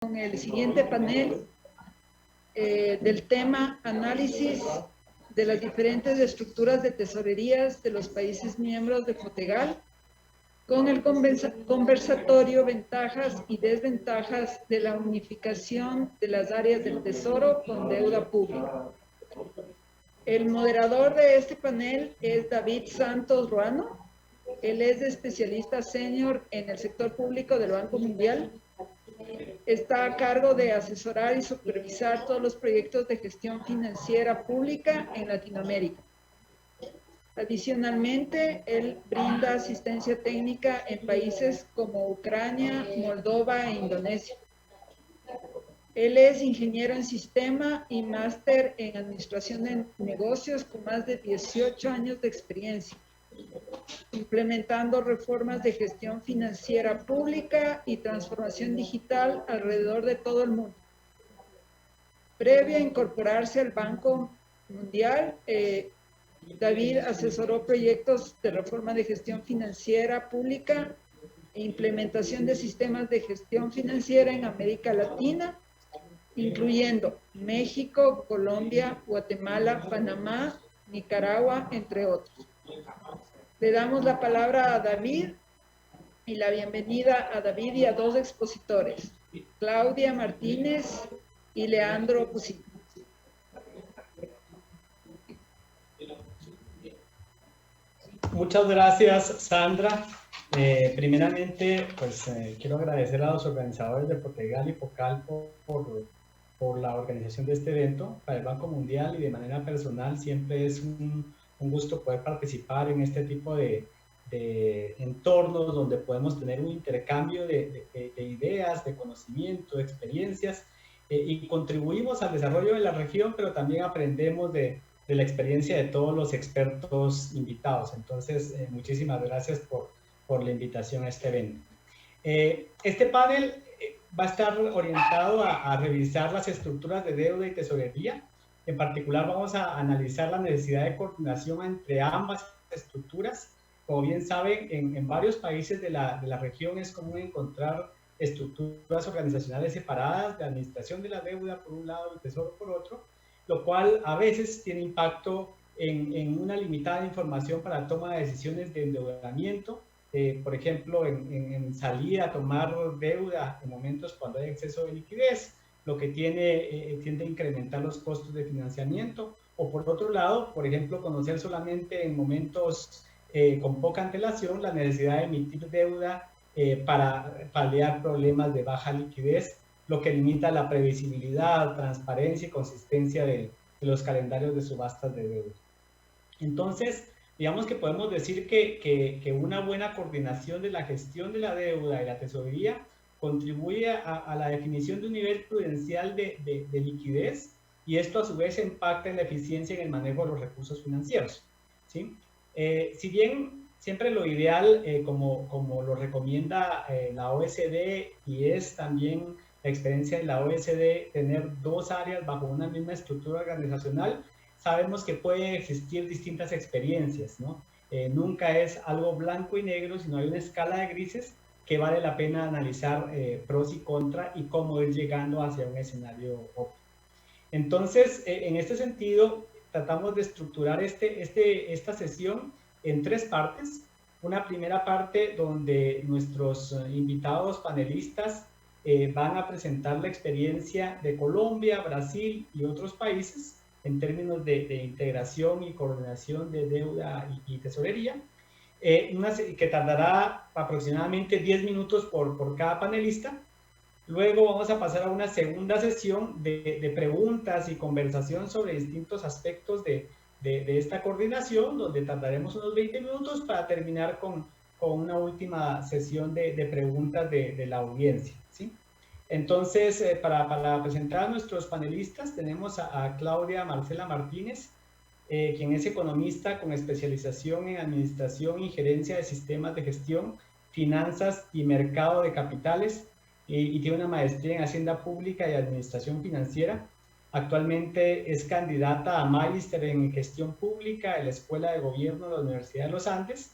con el siguiente panel del tema análisis de las diferentes estructuras de tesorerías de los países miembros de FOTEGAL, con el conversatorio ventajas y desventajas de la unificación de las áreas del tesoro con deuda pública. El moderador de este panel es David Santos Ruano. Él es especialista senior en el sector público del Banco Mundial. Está a cargo de asesorar y supervisar todos los proyectos de gestión financiera pública en Latinoamérica. Adicionalmente, él brinda asistencia técnica en países como Ucrania, Moldova e Indonesia. Él es ingeniero en sistema y máster en administración de negocios con más de 18 años de experiencia, implementando reformas de gestión financiera pública y transformación digital alrededor de todo el mundo. Previo a incorporarse al Banco Mundial, David asesoró proyectos de reforma de gestión financiera pública e implementación de sistemas de gestión financiera en América Latina, incluyendo México, Colombia, Guatemala, Panamá, Nicaragua, entre otros. Le damos la palabra a David y la bienvenida a David y a dos expositores, Claudia Martínez y Leandro Pusito. Muchas gracias, Sandra. Primeramente, pues quiero agradecer a los organizadores de FOTEGAL y FOCAL por la organización de este evento. Para el Banco Mundial y de manera personal siempre es un gusto poder participar en este tipo de entornos donde podemos tener un intercambio de ideas, de conocimiento, de experiencias y contribuimos al desarrollo de la región, pero también aprendemos de la experiencia de todos los expertos invitados. Entonces, muchísimas gracias por la invitación a este evento. Este panel va a estar orientado a revisar las estructuras de deuda y tesorería. En particular, vamos a analizar la necesidad de coordinación entre ambas estructuras. Como bien saben, en varios países de la región es común encontrar estructuras organizacionales separadas de administración de la deuda por un lado y el tesoro por otro, lo cual a veces tiene impacto en una limitada información para la toma de decisiones de endeudamiento, por ejemplo, en salir a tomar deuda en momentos cuando hay exceso de liquidez, lo que tiende a incrementar los costos de financiamiento, o por otro lado, por ejemplo, conocer solamente en momentos con poca antelación la necesidad de emitir deuda para paliar problemas de baja liquidez, lo que limita la previsibilidad, transparencia y consistencia de los calendarios de subastas de deuda. Entonces, digamos que podemos decir que una buena coordinación de la gestión de la deuda y la tesorería contribuye a la definición de un nivel prudencial de liquidez, y esto a su vez impacta en la eficiencia en el manejo de los recursos financieros, ¿sí? Si bien siempre lo ideal, como lo recomienda la OECD y es también la experiencia de la OECD, tener dos áreas bajo una misma estructura organizacional, sabemos que pueden existir distintas experiencias, ¿no? Nunca es algo blanco y negro, sino hay una escala de grises que vale la pena analizar pros y contras y cómo ir llegando hacia un escenario óptimo. Entonces, en este sentido, tratamos de estructurar esta sesión en tres partes. Una primera parte donde nuestros invitados panelistas van a presentar la experiencia de Colombia, Brasil y otros países en términos de integración y coordinación de deuda y tesorería, que tardará aproximadamente 10 minutos por cada panelista. Luego vamos a pasar a una segunda sesión de preguntas y conversación sobre distintos aspectos de esta coordinación, donde tardaremos unos 20 minutos para terminar con una última sesión de preguntas de la audiencia, ¿sí? Entonces, para presentar a nuestros panelistas, tenemos a Claudia Marcela Martínez, quien es economista con especialización en administración y gerencia de sistemas de gestión, finanzas y mercado de capitales, y tiene una maestría en Hacienda Pública y Administración Financiera. Actualmente es candidata a magíster en gestión pública en la Escuela de Gobierno de la Universidad de los Andes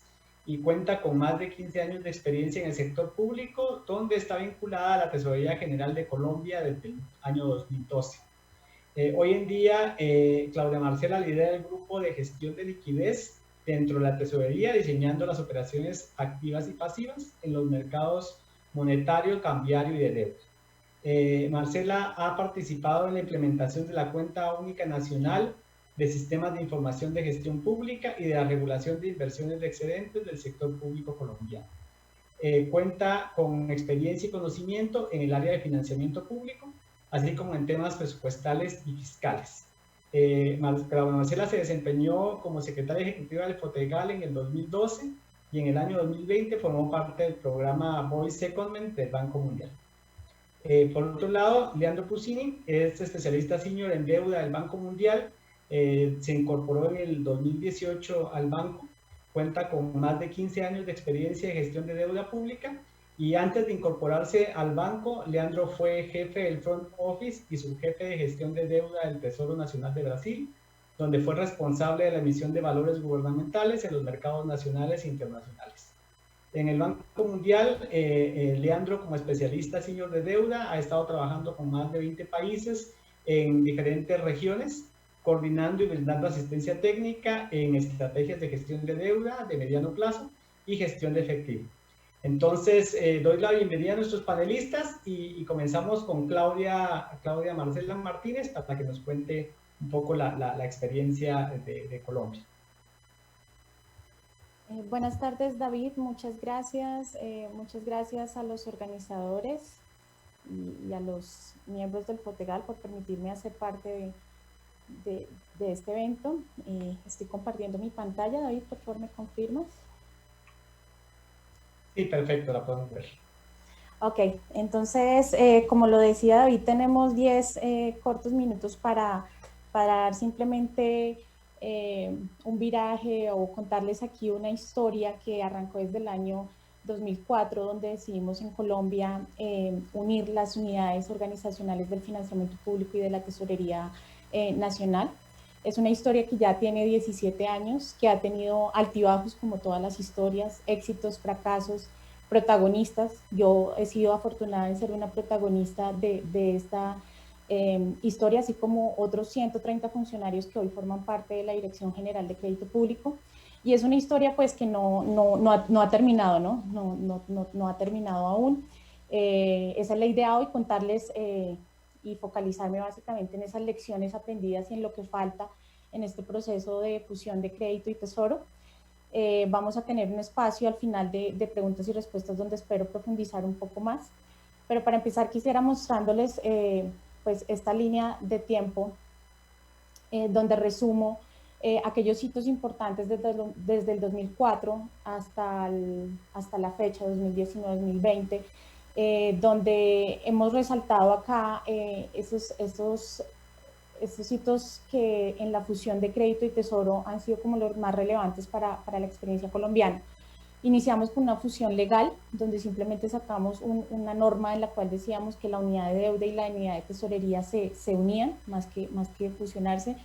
y cuenta con más de 15 años de experiencia en el sector público, donde está vinculada a la Tesorería General de Colombia desde el año 2012. Hoy en día, Claudia Marcela lidera el grupo de gestión de liquidez dentro de la tesorería, diseñando las operaciones activas y pasivas en los mercados monetario, cambiario y de deuda. Marcela ha participado en la implementación de la Cuenta Única Nacional de Sistemas de Información de Gestión Pública y de la regulación de inversiones de excedentes del sector público colombiano. Cuenta con experiencia y conocimiento en el área de financiamiento público, así como en temas presupuestales y fiscales. Claudia Marcela se desempeñó como secretaria ejecutiva del FOTEGAL en el 2012 y en el año 2020 formó parte del programa Voice Secondment del Banco Mundial. Por otro lado, Leandro Pusini es especialista senior en deuda del Banco Mundial, se incorporó en el 2018 al banco, cuenta con más de 15 años de experiencia en gestión de deuda pública y antes de incorporarse al banco, Leandro fue jefe del Front Office y subjefe de gestión de deuda del Tesoro Nacional de Brasil, donde fue responsable de la emisión de valores gubernamentales en los mercados nacionales e internacionales. En el Banco Mundial, Leandro, como especialista senior de deuda, ha estado trabajando con más de 20 países en diferentes regiones, coordinando y brindando asistencia técnica en estrategias de gestión de deuda de mediano plazo y gestión de efectivo. Entonces, doy la bienvenida a nuestros panelistas y comenzamos con Claudia Marcela Martínez para que nos cuente un poco la experiencia de Colombia. Buenas tardes, David. Muchas gracias a los organizadores y a los miembros del FOTEGAL por permitirme hacer parte de este evento. Estoy compartiendo mi pantalla. David, por favor, ¿me confirmas? Sí, perfecto, la podemos ver. Ok, entonces, como lo decía David, tenemos 10 cortos minutos para dar simplemente un viraje o contarles aquí una historia que arrancó desde el año 2004, donde decidimos en Colombia unir las unidades organizacionales del financiamiento público y de la tesorería nacional. Es una historia que ya tiene 17 años, que ha tenido altibajos como todas las historias, éxitos, fracasos, protagonistas. Yo he sido afortunada en ser una protagonista de esta historia, así como otros 130 funcionarios que hoy forman parte de la Dirección General de Crédito Público. Y es una historia pues que no ha terminado, no ha terminado aún. Esa es la idea hoy, contarles y focalizarme básicamente en esas lecciones aprendidas y en lo que falta en este proceso de fusión de crédito y tesoro. Vamos a tener un espacio al final de preguntas y respuestas donde espero profundizar un poco más. Pero para empezar quisiera mostrándoles pues esta línea de tiempo donde resumo aquellos hitos importantes desde el 2004 hasta la fecha, 2019-2020, donde hemos resaltado acá estos hitos que en la fusión de crédito y tesoro han sido como los más relevantes para la experiencia colombiana. Iniciamos con una fusión legal, donde simplemente sacamos una norma en la cual decíamos que la unidad de deuda y la unidad de tesorería se unían, más que fusionarse.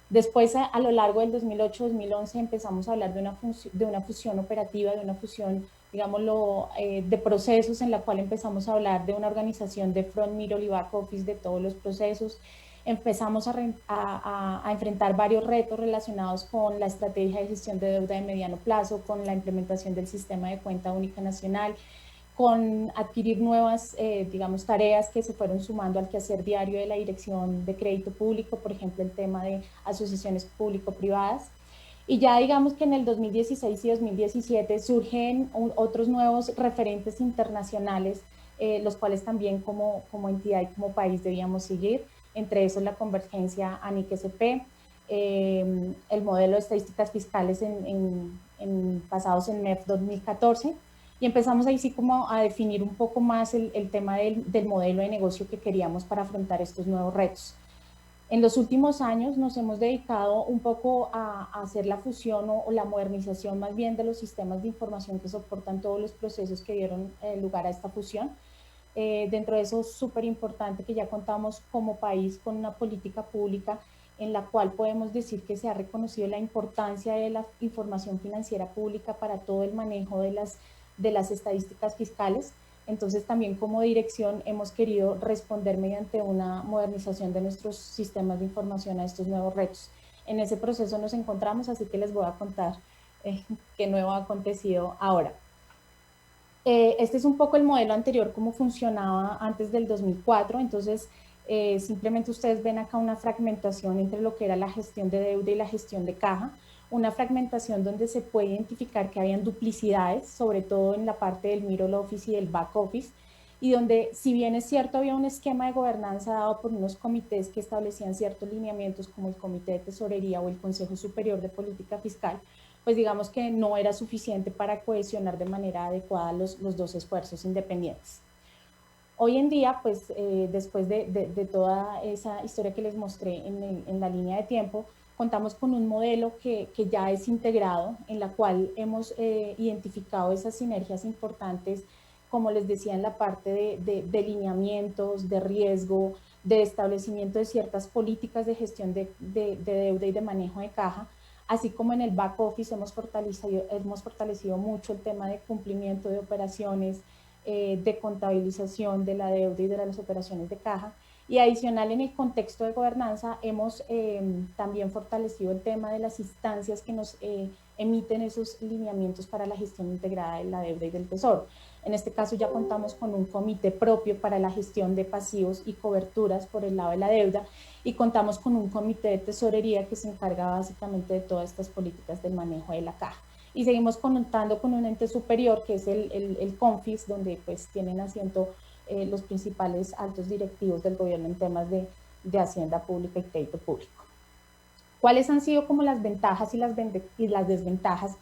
Después, a lo largo del 2008-2011, empezamos a hablar de una fusión operativa, de una fusión, digámoslo, de procesos, en la cual empezamos a hablar de una organización de front, middle y back office de todos los procesos. Empezamos a enfrentar varios retos relacionados con la estrategia de gestión de deuda de mediano plazo, con la implementación del sistema de cuenta única nacional, con adquirir nuevas, digamos, tareas que se fueron sumando al quehacer diario de la Dirección de Crédito Público, por ejemplo, el tema de asociaciones público-privadas. Y ya digamos que en el 2016 y 2017 surgen otros nuevos referentes internacionales, los cuales también como entidad y como país debíamos seguir. Entre esos la convergencia ANIC-SP, el modelo de estadísticas fiscales basados en MEF 2014, y empezamos ahí sí como a definir un poco más el tema del modelo de negocio que queríamos para afrontar estos nuevos retos. En los últimos años nos hemos dedicado un poco a hacer la fusión o la modernización más bien de los sistemas de información que soportan todos los procesos que dieron lugar a esta fusión. Dentro de eso es súper importante que ya contamos como país con una política pública en la cual podemos decir que se ha reconocido la importancia de la información financiera pública para todo el manejo de las estadísticas fiscales. Entonces también como dirección hemos querido responder mediante una modernización de nuestros sistemas de información a estos nuevos retos. En ese proceso nos encontramos, así que les voy a contar qué nuevo ha acontecido ahora. Este es un poco el modelo anterior, cómo funcionaba antes del 2004, entonces simplemente ustedes ven acá una fragmentación entre lo que era la gestión de deuda y la gestión de caja, una fragmentación donde se puede identificar que habían duplicidades, sobre todo en la parte del middle office y del back office, y donde, si bien es cierto, había un esquema de gobernanza dado por unos comités que establecían ciertos lineamientos, como el Comité de Tesorería o el Consejo Superior de Política Fiscal, pues digamos que no era suficiente para cohesionar de manera adecuada los dos esfuerzos independientes. Hoy en día, pues después de toda esa historia que les mostré en la línea de tiempo, contamos con un modelo que ya es integrado, en la cual hemos identificado esas sinergias importantes, como les decía, en la parte de lineamientos, de riesgo, de establecimiento de ciertas políticas de gestión de deuda y de manejo de caja, así como en el back office hemos fortalecido mucho el tema de cumplimiento de operaciones, de contabilización de la deuda y de las operaciones de caja. Y adicional, en el contexto de gobernanza, hemos también fortalecido el tema de las instancias que nos emiten esos lineamientos para la gestión integrada de la deuda y del tesoro. En este caso ya contamos con un comité propio para la gestión de pasivos y coberturas por el lado de la deuda, y contamos con un comité de tesorería que se encarga básicamente de todas estas políticas del manejo de la caja. Y seguimos contando con un ente superior que es el CONFIS, donde pues tienen asiento los principales altos directivos del gobierno en temas de hacienda pública y crédito público. ¿Cuáles han sido como las ventajas y las desventajas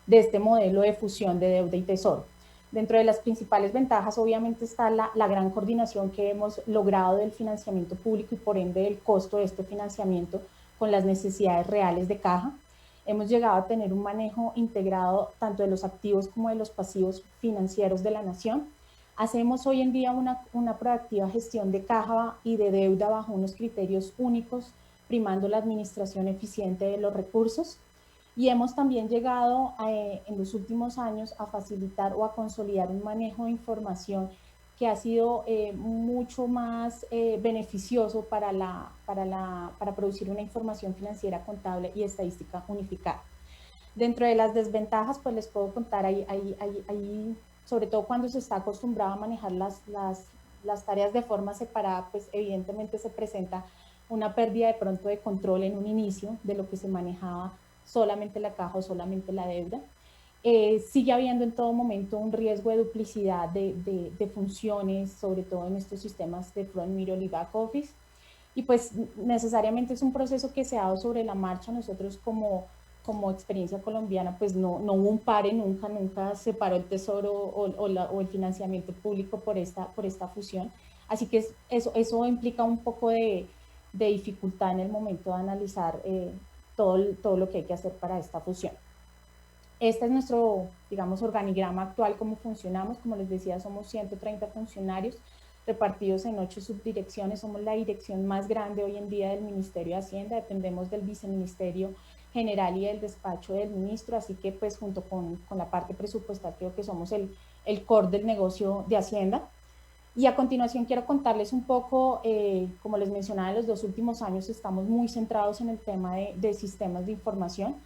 de este modelo de fusión de deuda y tesoro? Dentro de las principales ventajas, obviamente, está la gran coordinación que hemos logrado del financiamiento público y por ende del costo de este financiamiento con las necesidades reales de caja. Hemos llegado a tener un manejo integrado tanto de los activos como de los pasivos financieros de la nación. Hacemos hoy en día una proactiva gestión de caja y de deuda bajo unos criterios únicos, primando la administración eficiente de los recursos. Y hemos también llegado en los últimos años a facilitar o a consolidar un manejo de información que ha sido mucho más beneficioso para producir una información financiera, contable y estadística unificada. Dentro de las desventajas, pues les puedo contar, sobre todo cuando se está acostumbrado a manejar las tareas de forma separada, pues evidentemente se presenta una pérdida de pronto de control en un inicio de lo que se manejaba solamente la caja o solamente la deuda. Sigue habiendo en todo momento un riesgo de duplicidad de funciones, sobre todo en estos sistemas de front, middle y back office. Y pues necesariamente es un proceso que se ha dado sobre la marcha. Nosotros como experiencia colombiana, pues no hubo un pare, nunca se paró el tesoro o el financiamiento público por esta fusión. Así que eso implica un poco de dificultad en el momento de analizar todo lo que hay que hacer para esta fusión. Este es nuestro, digamos, organigrama actual, cómo funcionamos. Como les decía, somos 130 funcionarios repartidos en 8 subdirecciones. Somos la dirección más grande hoy en día del Ministerio de Hacienda. Dependemos del Viceministerio General y del despacho del ministro, así que pues junto con la parte presupuestal creo que somos el core del negocio de Hacienda. Y a continuación quiero contarles un poco, como les mencionaba, en los 2 últimos años estamos muy centrados en el tema de sistemas de información.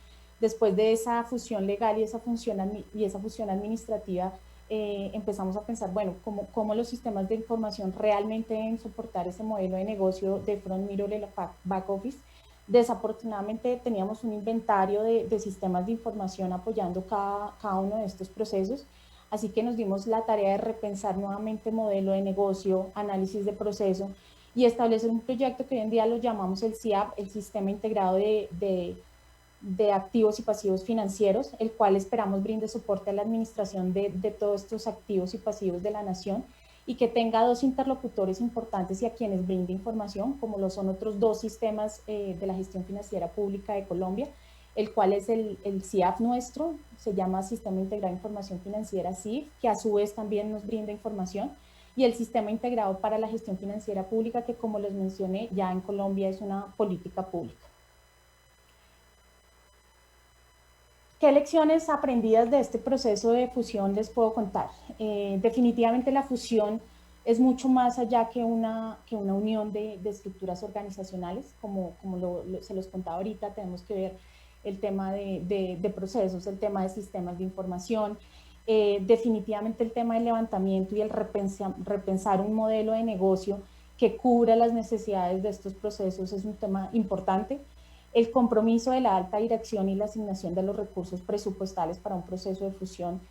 Después de esa fusión legal y esa fusión administrativa, empezamos a pensar, bueno, cómo los sistemas de información realmente deben soportar ese modelo de negocio de front, middle y back office. Desafortunadamente teníamos un inventario de sistemas de información apoyando cada uno de estos procesos. Así que nos dimos la tarea de repensar nuevamente modelo de negocio, análisis de proceso y establecer un proyecto que hoy en día lo llamamos el SIAP, el Sistema Integrado de Activos y Pasivos Financieros, el cual esperamos brinde soporte a la administración de todos estos activos y pasivos de la nación y que tenga 2 interlocutores importantes y a quienes brinde información, como lo son otros 2 sistemas de la gestión financiera pública de Colombia, el cual es el SIAF nuestro, se llama Sistema Integrado de Información Financiera, SIF, que a su vez también nos brinda información, y el Sistema Integrado para la Gestión Financiera Pública, que como les mencioné, ya en Colombia es una política pública. ¿Qué lecciones aprendidas de este proceso de fusión les puedo contar? Definitivamente la fusión es mucho más allá que una unión de estructuras organizacionales, como se los contaba ahorita. Tenemos que ver el tema de procesos, el tema de sistemas de información, definitivamente el tema del levantamiento y el repensar un modelo de negocio que cubra las necesidades de estos procesos es un tema importante. El compromiso de la alta dirección y la asignación de los recursos presupuestales para un proceso de fusión.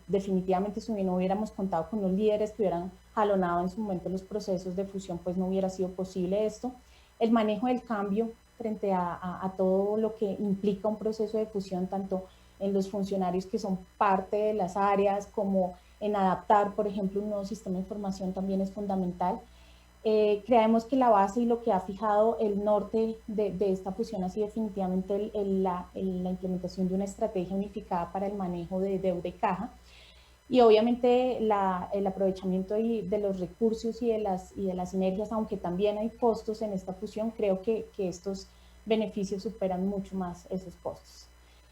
Definitivamente, si no hubiéramos contado con los líderes que hubieran jalonado en su momento los procesos de fusión, pues no hubiera sido posible esto. El manejo del cambio frente a todo lo que implica un proceso de fusión, tanto en los funcionarios que son parte de las áreas, como en adaptar, por ejemplo, un nuevo sistema de información también es fundamental. Creemos que la base y lo que ha fijado el norte de esta fusión ha sido definitivamente la implementación de una estrategia unificada para el manejo de deuda y caja, y obviamente el aprovechamiento de los recursos y de las sinergias, aunque también hay costos en esta fusión. Creo que estos beneficios superan mucho más esos costos.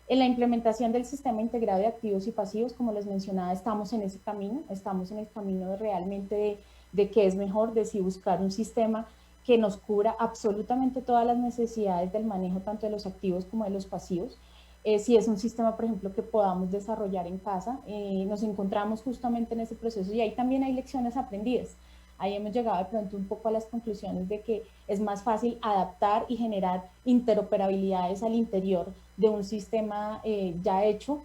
En la implementación del sistema integrado de activos y pasivos, como les mencionaba, estamos en ese camino, estamos en el camino de realmente de qué es mejor, de si buscar un sistema que nos cubra absolutamente todas las necesidades del manejo tanto de los activos como de los pasivos. Si es un sistema, por ejemplo, que podamos desarrollar en casa, nos encontramos justamente en ese proceso, y ahí también hay lecciones aprendidas. Ahí hemos llegado de pronto un poco a las conclusiones de que es más fácil adaptar y generar interoperabilidades al interior de un sistema ya hecho.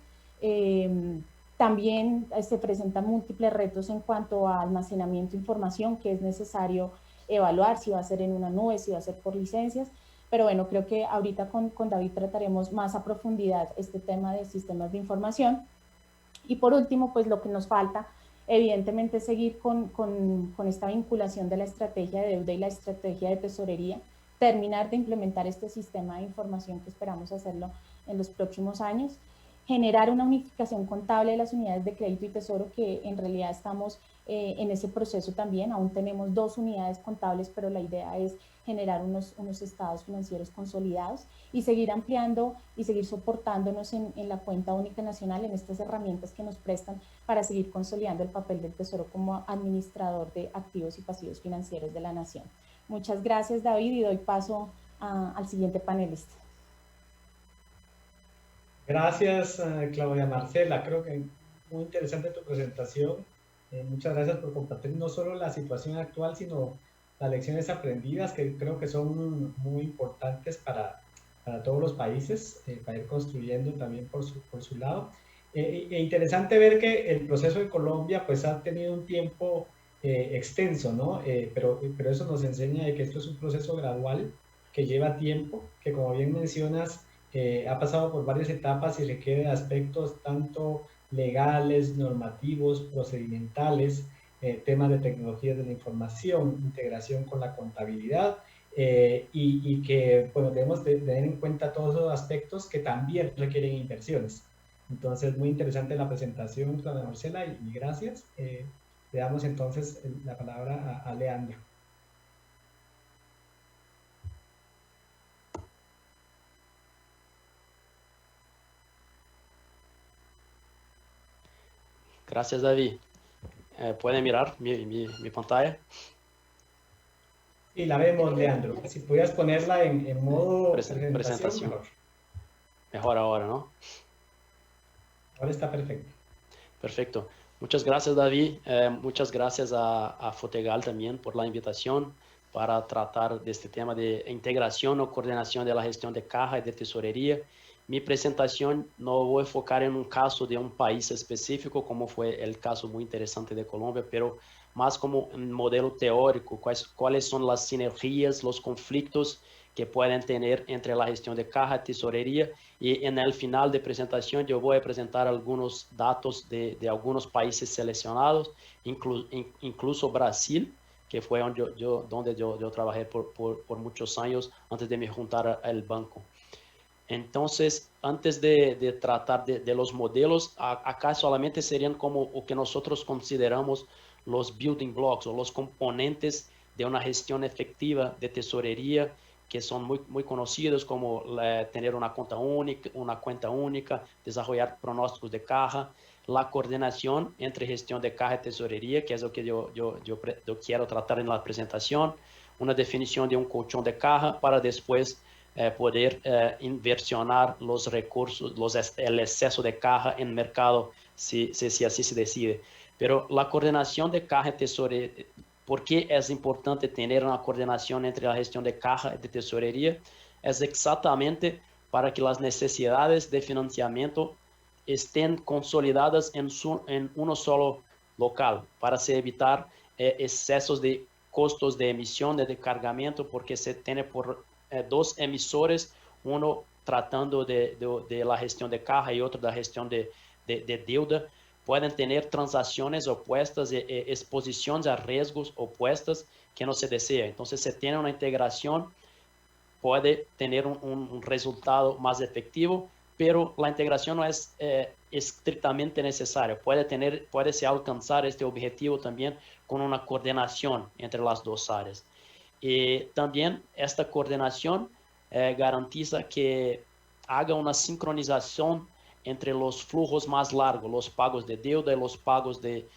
También se presentan múltiples retos en cuanto a almacenamiento de información que es necesario evaluar, si va a ser en una nube, si va a ser por licencias. Pero bueno, creo que ahorita con David trataremos más a profundidad este tema de sistemas de información. Y por último, pues lo que nos falta, evidentemente, seguir con esta vinculación de la estrategia de deuda y la estrategia de tesorería, terminar de implementar este sistema de información que esperamos hacerlo en los próximos años, generar una unificación contable de las unidades de crédito y tesoro, que en realidad estamos en ese proceso también. Aún tenemos 2 unidades contables, pero la idea es generar unos estados financieros consolidados y seguir ampliando y seguir soportándonos en la cuenta única nacional, en estas herramientas que nos prestan para seguir consolidando el papel del Tesoro como administrador de activos y pasivos financieros de la nación. Muchas gracias, David, y doy paso al siguiente panelista. Gracias, Claudia Marcela. Creo que muy interesante tu presentación. Muchas gracias por compartir no solo la situación actual, sino las lecciones aprendidas, que creo que son muy importantes para todos los países, para ir construyendo también por su lado. Interesante ver que el proceso de Colombia pues ha tenido un tiempo extenso, ¿no? Pero eso nos enseña de que esto es un proceso gradual, que lleva tiempo, que como bien mencionas, ha pasado por varias etapas y requiere aspectos tanto legales, normativos, procedimentales, temas de tecnologías de la información, integración con la contabilidad, y que, bueno, debemos tener en cuenta todos esos aspectos que también requieren inversiones. Entonces, muy interesante la presentación, Claudia Marcela, y gracias. Le damos entonces la palabra a Leandro. Gracias, David. ¿Pueden mirar mi pantalla? Y la vemos, Leandro. Si pudieras ponerla en modo presentación. Mejor ahora, ¿no? Ahora está perfecto. Perfecto. Muchas gracias, David. Muchas gracias a Fotegal también por la invitación para tratar de este tema de integración o coordinación de la gestión de caja y de tesorería. Mi presentación no voy a enfocar en un caso de un país específico, como fue el caso muy interesante de Colombia, pero más como un modelo teórico, cuáles son las sinergias, los conflictos que pueden tener entre la gestión de caja y tesorería. Y en el final de presentación yo voy a presentar algunos datos de algunos países seleccionados, incluso Brasil, que fue donde yo trabajé por muchos años antes de me juntar al banco. Entonces, antes de tratar de los modelos, acá solamente serían como o que nosotros consideramos los building blocks o los componentes de una gestión efectiva de tesorería, que son muy conocidos, como tener una cuenta única, desarrollar pronósticos de caja, la coordinación entre gestión de caja y tesorería, que es lo que yo quiero tratar en la presentación, una definición de un colchón de caja para después poder inversionar los recursos, el exceso de caja en el mercado, si así se decide. Pero la coordinación de caja y tesorería, ¿por qué es importante tener una coordinación entre la gestión de caja y de tesorería? Es exactamente para que las necesidades de financiamiento estén consolidadas en uno solo local, para evitar excesos de costos de emisión, de cargamento, porque se tiene por dos emisores, uno tratando de la gestión de caja y otro de la gestión de deuda, pueden tener transacciones opuestas, exposiciones a riesgos opuestas que no se desea. Entonces, se tiene una integración, puede tener un resultado más efectivo, pero la integración no es estrictamente necesaria. Puede alcanzar este objetivo también con una coordinación entre las dos áreas. Y también esta coordinación garantiza que haga una sincronización entre los flujos más largos, los pagos de deuda y los pagos de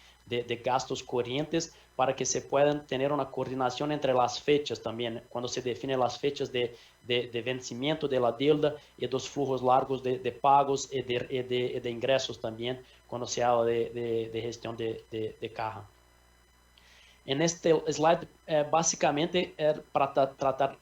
gastos corrientes, para que se puedan tener una coordinación entre las fechas también, cuando se definen las fechas de vencimiento de la deuda y los flujos largos de pagos y de ingresos también, cuando se habla de gestión de caja. En este slide, básicamente, para tratar,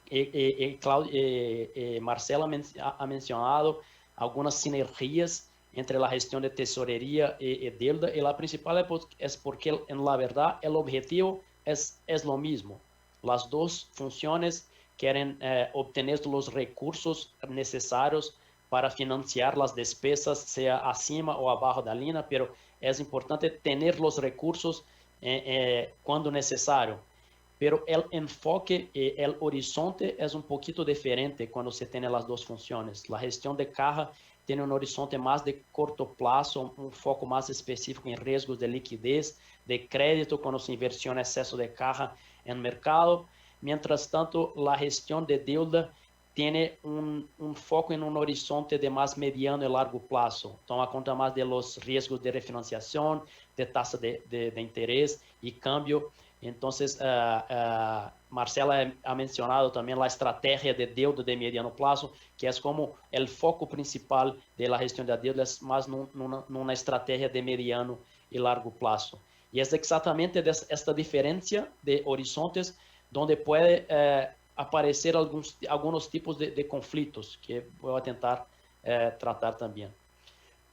Marcela ha mencionado algunas sinergias entre la gestión de tesorería y deuda, y la principal es porque, en la verdad, el objetivo es lo mismo. Las dos funciones quieren obtener los recursos necesarios para financiar las despesas, sea acima o abajo de la línea, pero es importante tener los recursos cuando necesario. Pero el enfoque, el horizonte es un poquito diferente cuando se tiene las dos funciones. La gestión de caja tiene un horizonte más de corto plazo, un foco más específico en riesgos de liquidez, de crédito, cuando se inversiona exceso de caja en el mercado. Mientras tanto, la gestión de deuda tiene un foco en un horizonte de más mediano y largo plazo. Toma cuenta más de los riesgos de refinanciación, de tasa de interés y cambio. Entonces, Marcela ha mencionado también la estrategia de deuda de mediano plazo, que es como el foco principal de la gestión de deuda, es más una estrategia de mediano y largo plazo. Y es exactamente esta diferencia de horizontes donde puede aparecer algunos tipos de conflictos, que voy a intentar tratar también.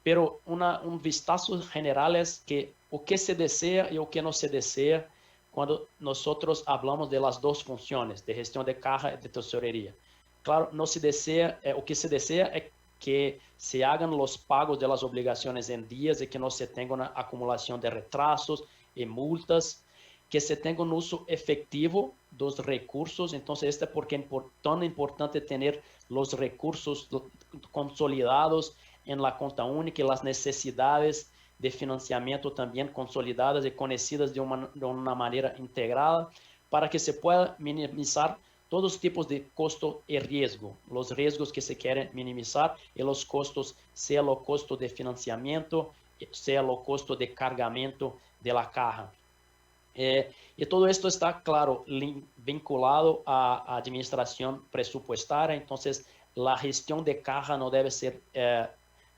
Pero un vistazo general es que o que se desea y o que no se desea cuando nosotros hablamos de las dos funciones, de gestión de caja y de tesorería. Claro, no se desea, o que se desea es que se hagan los pagos de las obligaciones en días y que no se tenga una acumulación de retrasos y multas, que se tenga un uso efectivo de los recursos. Entonces, es porque es tan importante tener los recursos consolidados en la cuenta única y las necesidades de financiamiento también consolidadas y conocidas de una manera integrada, para que se pueda minimizar todos los tipos de costo y riesgo, los riesgos que se quieren minimizar y los costos, sea los costos de financiamiento, sea los costos de cargamento de la caja. Y todo esto está, claro, vinculado a administración presupuestaria. Entonces, la gestión de caja no debe ser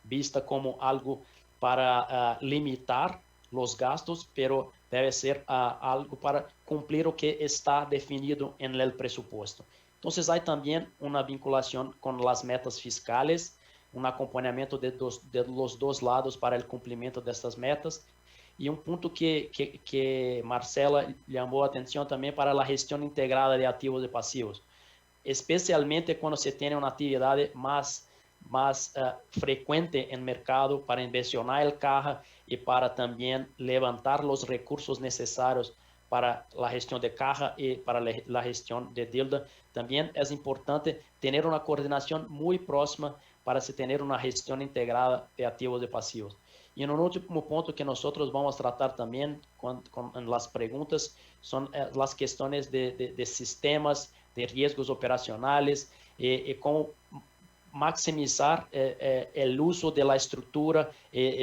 vista como algo para limitar los gastos, pero debe ser algo para cumplir lo que está definido en el presupuesto. Entonces, hay también una vinculación con las metas fiscales, un acompañamiento de los dos lados para el cumplimiento de estas metas. Y un punto que Marcela llamó atención también para la gestión integrada de activos y pasivos, especialmente cuando se tiene una actividad más frecuente en el mercado para inversionar el caja y para también levantar los recursos necesarios para la gestión de caja y para la gestión de deuda. También es importante tener una coordinación muy próxima para se tener una gestión integrada de activos y pasivos. Y en un último punto que nosotros vamos a tratar también en las preguntas son las cuestiones de sistemas, de riesgos operacionales, y cómo maximizar el uso de la estructura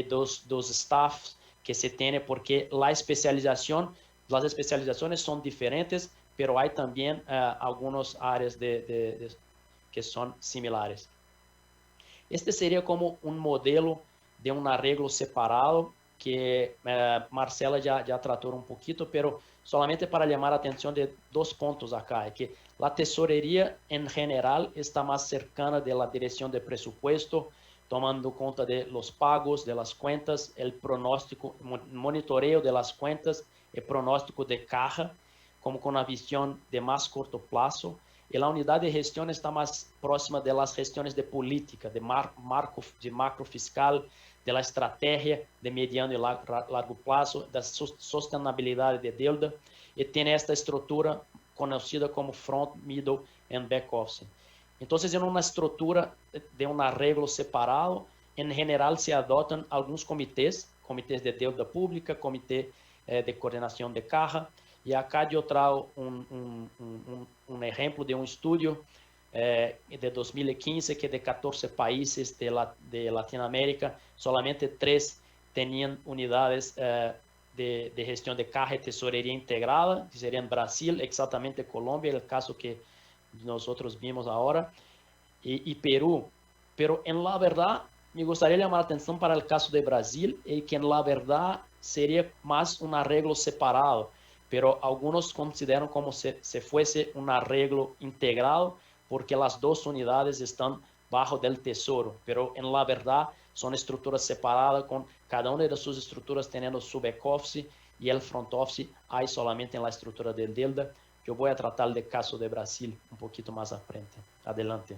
dos staffs que se tiene, porque las especializaciones son diferentes, pero hay también algunas áreas que son similares. Este sería como un modelo de un arreglo separado que Marcela ya trató un poquito, pero solamente para llamar la atención de dos puntos acá, es que la tesorería en general está más cercana de la dirección de presupuesto, tomando cuenta de los pagos, de las cuentas, el pronóstico, monitoreo de las cuentas, el pronóstico de caja, como con una visión de más corto plazo. Y la unidad de gestión está más próxima de las gestiones de política, de macro fiscal, de la estrategia de mediano y largo plazo, de sostenibilidad de deuda, y tiene esta estructura conocida como front, middle and back office. Entonces, en una estructura de un arreglo separado, en general se adoptan algunos comités de deuda pública, comité de coordinación de caja, y acá yo traigo un ejemplo de un estudio de 2015 que de 14 países de Latinoamérica, solamente 3 tenían unidades de gestión de caja y tesorería integrada, que serían Brasil, exactamente Colombia, el caso que nosotros vimos ahora, y Perú. Pero en la verdad, me gustaría llamar la atención para el caso de Brasil, y que en la verdad sería más un arreglo separado, pero algunos consideran como si fuese un arreglo integrado, porque las dos unidades están bajo del tesoro, pero en la verdad son estructuras separadas, con cada una de sus estructuras teniendo su back office, y el front office hay solamente en la estructura de deuda. Yo voy a tratar del caso de Brasil un poquito más adelante.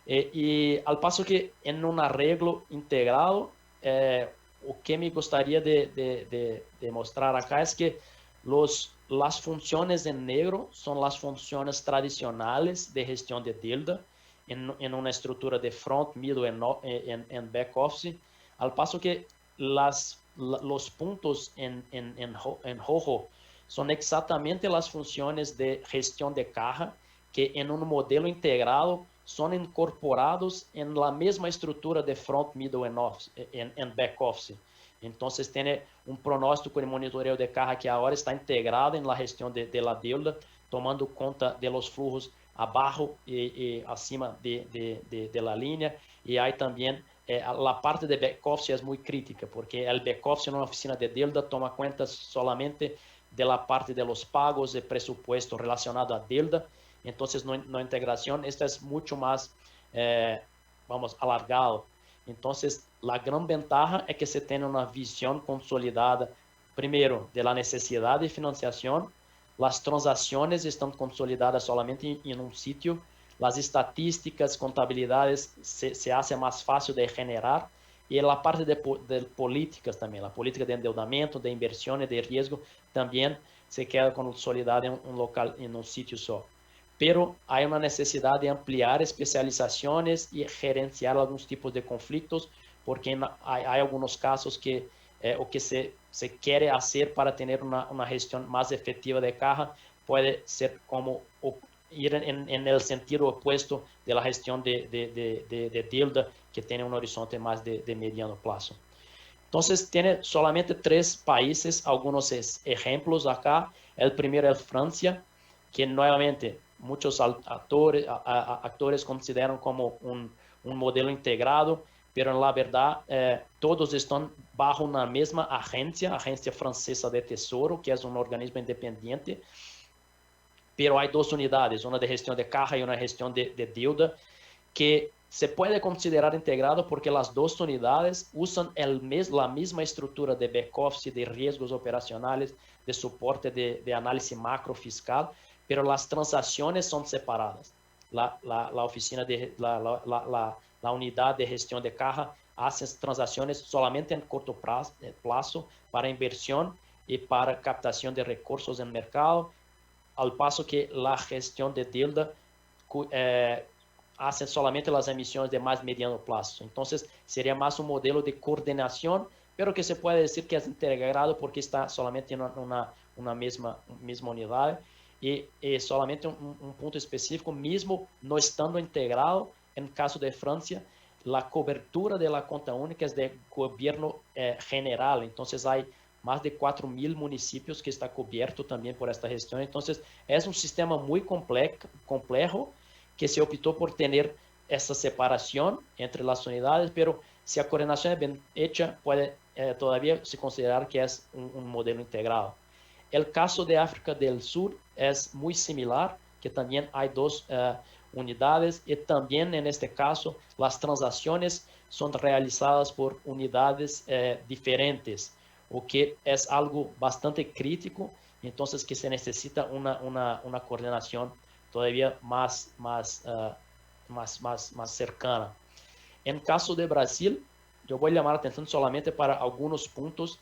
Y al paso que en un arreglo integrado, lo que me gustaría de mostrar acá es que las funciones en negro son las funciones tradicionales de gestión de deuda en una estructura de front, middle and back office, al paso que los puntos en rojo son exactamente las funciones de gestión de caja que en un modelo integrado son incorporados en la misma estructura de front, middle and back office. Entonces tiene un pronóstico de monitoreo de caja que ahora está integrado en la gestión de la deuda, tomando cuenta de los flujos abajo y acima de la línea. Y hay también la parte de back office es muy crítica, porque el back office en una oficina de deuda toma cuenta solamente de la parte de los pagos de presupuesto relacionado a deuda. Entonces, no integración, esta es mucho más, alargado. Entonces, la gran ventaja es que se tiene una visión consolidada, primero, de la necesidad de financiación. Las transacciones están consolidadas solamente en un sitio. Las estadísticas, contabilidades se hace más fácil de generar. Y la parte de políticas también, la política de endeudamiento, de inversiones, de riesgo, también se queda consolidada en un local, en un sitio solo. Pero hay una necesidad de ampliar especializaciones y gerenciar algunos tipos de conflictos, porque hay algunos casos que o que se quiere hacer para tener una gestión más efectiva de caja, puede ser como ir en el sentido opuesto de la gestión de deuda, que tiene un horizonte más de mediano plazo. Entonces, tiene solamente 3 países, algunos ejemplos acá. El primero es Francia, que nuevamente muchos actores consideran como un modelo integrado, pero en la verdad todos están bajo una misma agencia francesa de tesoro, que es un organismo independiente, pero hay 2 unidades, una de gestión de caja y una gestión de deuda, que se puede considerar integrado porque las 2 unidades usan la misma estructura de back office, de riesgos operacionales, de soporte de análisis macro fiscal, pero las transacciones son separadas. La oficina la unidad de gestión de caja hace transacciones solamente en corto plazo para inversión y para captación de recursos en el mercado, al paso que la gestión de deuda hace solamente las emisiones de más mediano plazo. Entonces, sería más un modelo de coordinación, pero que se puede decir que es integrado porque está solamente en una misma unidad y solamente un punto específico, mismo no estando integrado, en caso de Francia, la cobertura de la cuenta única es de gobierno general, entonces hay más de 4.000 municipios que está cubierto también por esta gestión, entonces es un sistema muy complejo que se optó por tener esa separación entre las unidades, pero si la coordinación es bien hecha, puede todavía se considerar que es un modelo integrado. El caso de África del Sur es muy similar, que también hay dos unidades y también en este caso las transacciones son realizadas por unidades diferentes, o que es algo bastante crítico, entonces que se necesita una coordinación todavía más cercana. En caso de Brasil, yo voy a llamar la atención solamente para algunos puntos.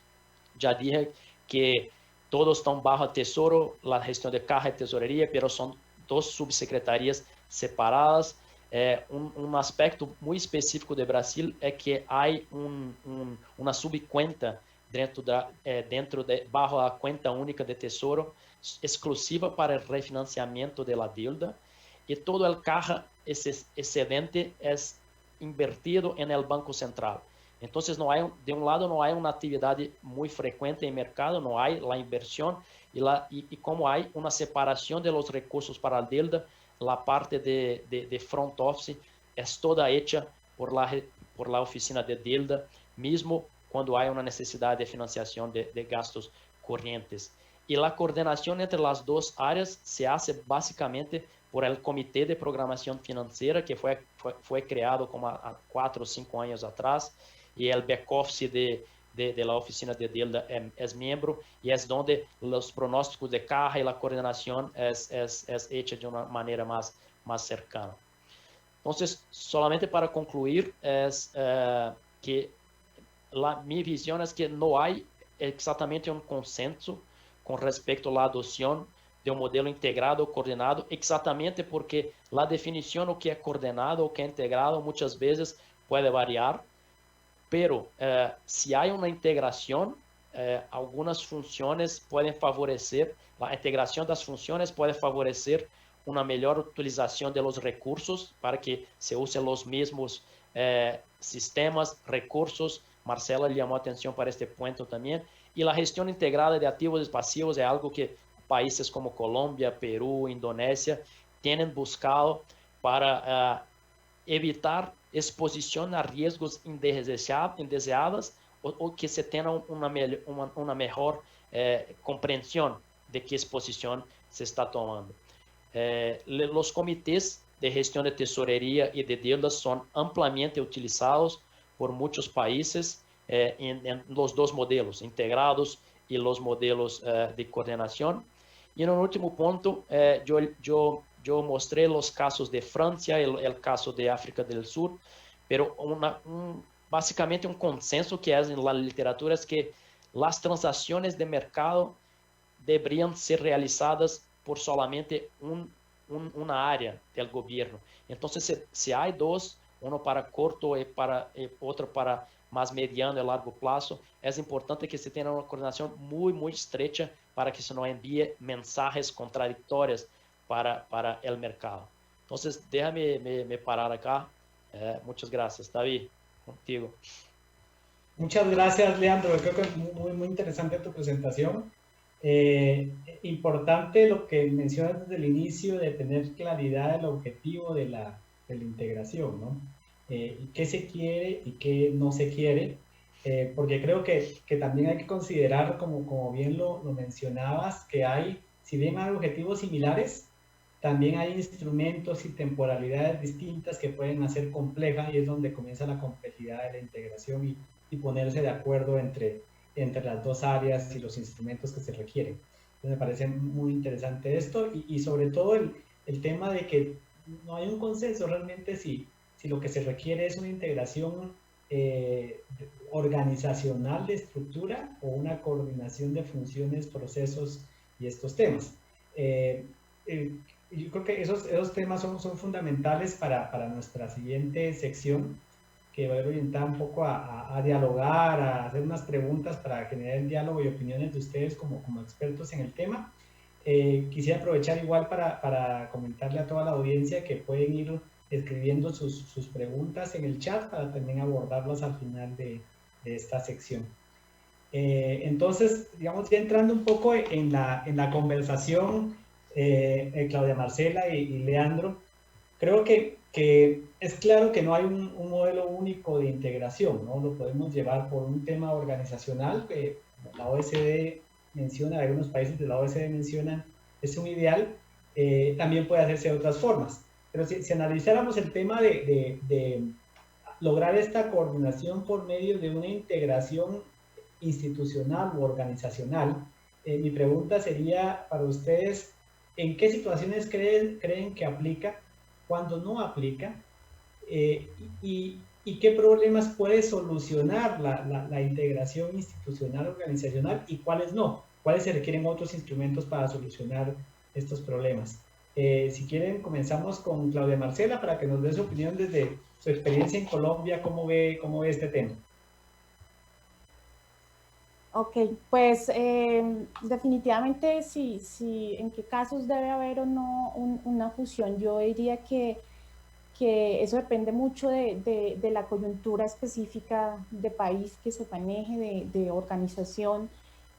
Ya dije que todos están bajo el Tesoro, la gestión de caja y tesorería, pero son dos subsecretarías separadas. Un aspecto muy específico de Brasil es que hay una subcuenta bajo la cuenta única de Tesoro exclusiva para el refinanciamiento de la deuda y todo el caja excedente es invertido en el Banco Central. Entonces, de un lado no hay una actividad muy frecuente en el mercado, no hay la inversión y como hay una separación de los recursos para la deuda, la parte de front office es toda hecha por la oficina de deuda, mismo cuando hay una necesidad de financiación de gastos corrientes. Y la coordinación entre las dos áreas se hace básicamente por el Comité de Programación Financiera, que fue creado como a 4 o 5 años atrás, y el back office de la oficina de deuda es miembro, y es donde los pronósticos de caja y la coordinación es hecha de una manera más cercana. Entonces, solamente para concluir, es que mi visión es que no hay exactamente un consenso con respecto a la adopción de un modelo integrado o coordenado, exactamente porque la definición o que es coordenado o que es integrado muchas veces puede variar, pero si hay una integración, algunas funciones pueden favorecer, la integración de las funciones puede favorecer una mejor utilización de los recursos para que se usen los mismos sistemas, recursos. Marcela llamó atención para este punto también. Y la gestión integrada de activos y pasivos es algo que países como Colombia, Perú, Indonesia tienen buscado para evitar exposición a riesgos indeseados o que se tenga una mejor comprensión de qué exposición se está tomando. Los comités de gestión de tesorería y de deudas son ampliamente utilizados por muchos países en los dos modelos, integrados y los modelos de coordinación. Y en un último punto, yo mostré los casos de Francia, el caso de África del Sur, pero básicamente un consenso que hay en la literatura es que las transacciones de mercado deberían ser realizadas por solamente una área del gobierno. Entonces, si hay dos, uno para corto y otro para más mediano y largo plazo, es importante que se tenga una coordinación muy, muy estrecha para que se no envíe mensajes contradictorios para el mercado. Entonces, déjame me parar acá. Muchas gracias. David, contigo. Muchas gracias, Leandro. Creo que es muy, muy interesante tu presentación. Importante lo que mencionas desde el inicio de tener claridad del objetivo de la integración, ¿no? Qué se quiere y qué no se quiere, porque creo que también hay que considerar, como bien lo mencionabas, que si bien hay objetivos similares, también hay instrumentos y temporalidades distintas que pueden hacer compleja, y es donde comienza la complejidad de la integración y ponerse de acuerdo entre las dos áreas y los instrumentos que se requieren. Entonces me parece muy interesante esto y sobre todo el tema de que no hay un consenso realmente si lo que se requiere es una integración organizacional de estructura o una coordinación de funciones, procesos y estos temas. Yo creo que esos temas son fundamentales para nuestra siguiente sección, va a ir orientada un poco a dialogar, a hacer unas preguntas para generar el diálogo y opiniones de ustedes como expertos en el tema. Quisiera aprovechar igual para comentarle a toda la audiencia que pueden ir escribiendo sus preguntas en el chat para también abordarlas al final de esta sección. Entonces, digamos, ya entrando un poco en la conversación, Claudia Marcela y Leandro, creo que es claro que no hay un modelo único de integración, ¿no? Lo podemos llevar por un tema organizacional, que la OECD menciona, algunos países de la OECD mencionan, es un ideal, también puede hacerse de otras formas. Pero si analizáramos el tema de lograr esta coordinación por medio de una integración institucional u organizacional, mi pregunta sería para ustedes, ¿en qué situaciones creen que aplica? Cuando no aplica, y qué problemas puede solucionar la integración institucional organizacional y cuáles no, cuáles se requieren otros instrumentos para solucionar estos problemas. Si quieren, comenzamos con Claudia Marcela para que nos dé su opinión desde su experiencia en Colombia, cómo ve este tema. Ok, pues definitivamente sí, en qué casos debe haber o no una fusión. Yo diría que eso depende mucho de la coyuntura específica de país que se maneje, de organización,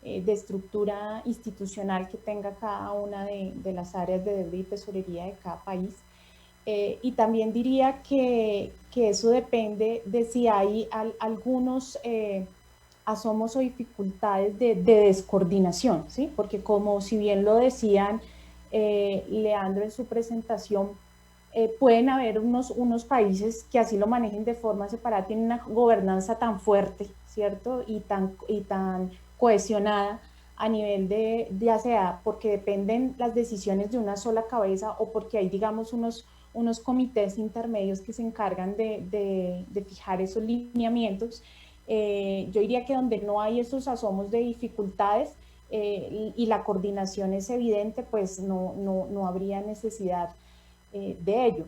de estructura institucional que tenga cada una de las áreas de deuda y tesorería de cada país. Y también diría que eso depende de si hay algunos asomos o dificultades de descoordinación, ¿sí? Porque como si bien lo decían Leandro en su presentación, pueden haber unos países que así lo manejen de forma separada, tienen una gobernanza tan fuerte, ¿cierto? Y tan cohesionada a nivel ya sea porque dependen las decisiones de una sola cabeza o porque hay, digamos, unos comités intermedios que se encargan de fijar esos lineamientos. Yo diría que donde no hay esos asomos de dificultades y la coordinación es evidente, pues no habría necesidad de ello.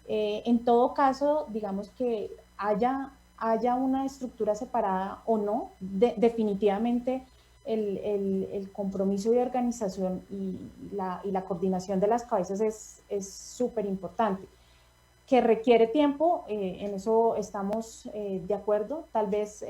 En todo caso, digamos que haya una estructura separada o no, definitivamente el compromiso de organización y la coordinación de las cabezas es súper importante. Que requiere tiempo, en eso estamos de acuerdo. Tal vez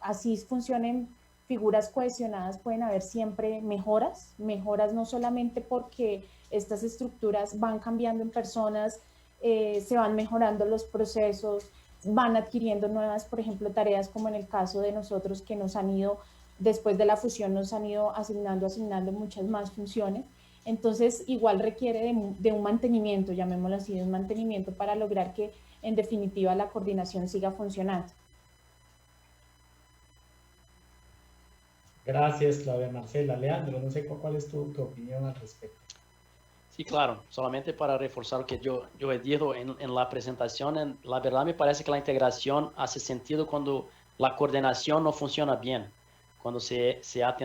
así funcionen figuras cohesionadas, pueden haber siempre mejoras no solamente porque estas estructuras van cambiando en personas, se van mejorando los procesos, van adquiriendo nuevas, por ejemplo, tareas como en el caso de nosotros que nos han ido, después de la fusión nos han ido asignando muchas más funciones. Entonces, igual requiere de un mantenimiento, llamémoslo así, de un mantenimiento para lograr que, en definitiva, la coordinación siga funcionando. Gracias, Claudia Marcela. Leandro, no sé cuál es tu opinión al respecto. Sí, claro. Solamente para reforzar lo que yo he dicho en la presentación, la verdad me parece que la integración hace sentido cuando la coordinación no funciona bien, cuando se ha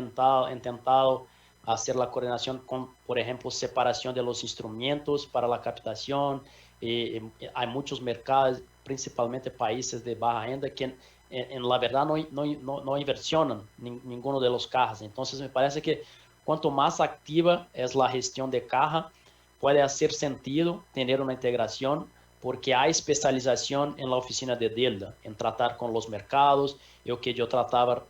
intentado hacer la coordinación con, por ejemplo, separación de los instrumentos para la captación. Hay muchos mercados, principalmente países de baja renta, que en la verdad no inversionan ninguno de los cajas. Entonces, me parece que cuanto más activa es la gestión de caja, puede hacer sentido tener una integración porque hay especialización en la oficina de deuda, en tratar con los mercados, y lo que yo trataba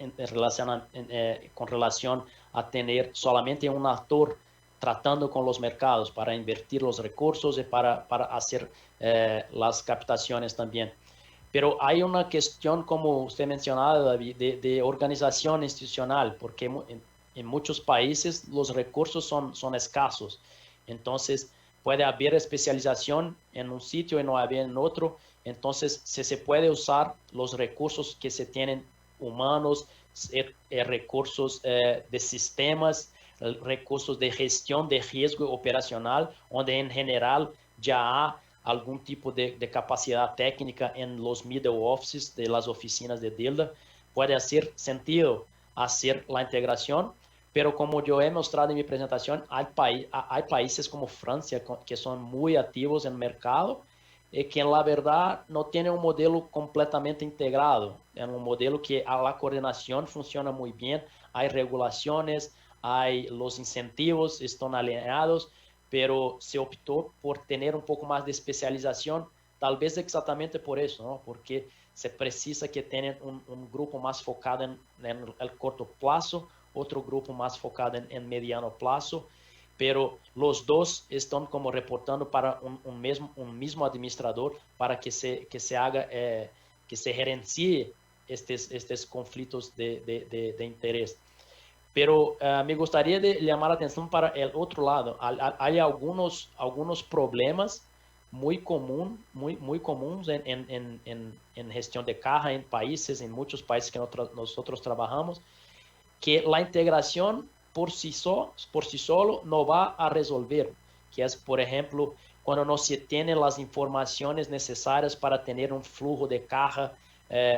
con relación a tener solamente un actor tratando con los mercados para invertir los recursos y para hacer las captaciones también. Pero hay una cuestión, como usted mencionaba, David, de organización institucional, porque en muchos países los recursos son escasos. Entonces, puede haber especialización en un sitio y no haber en otro. Entonces, se puede usar los recursos que se tienen humanos, recursos de sistemas, recursos de gestión de riesgo operacional, donde en general ya hay algún tipo de capacidad técnica en los middle offices de las oficinas de deuda. Puede hacer sentido hacer la integración, pero como yo he mostrado en mi presentación, hay países como Francia que son muy activos en el mercado que en la verdad no tiene un modelo completamente integrado, es un modelo que a la coordinación funciona muy bien, hay regulaciones, hay los incentivos, están alineados, pero se optó por tener un poco más de especialización, tal vez exactamente por eso, ¿no? Porque se precisa que tengan un grupo más focado en el corto plazo, otro grupo más focado en mediano plazo, pero los dos están como reportando para un mismo administrador para que se haga, que se gerencie estos conflictos de interés. Pero me gustaría llamar la atención para el otro lado. Hay algunos problemas muy comunes en gestión de caja en países, en muchos países que nosotros trabajamos, que la integración por sí solo no va a resolver, que es, por ejemplo, cuando no se tienen las informaciones necesarias para tener un flujo de caja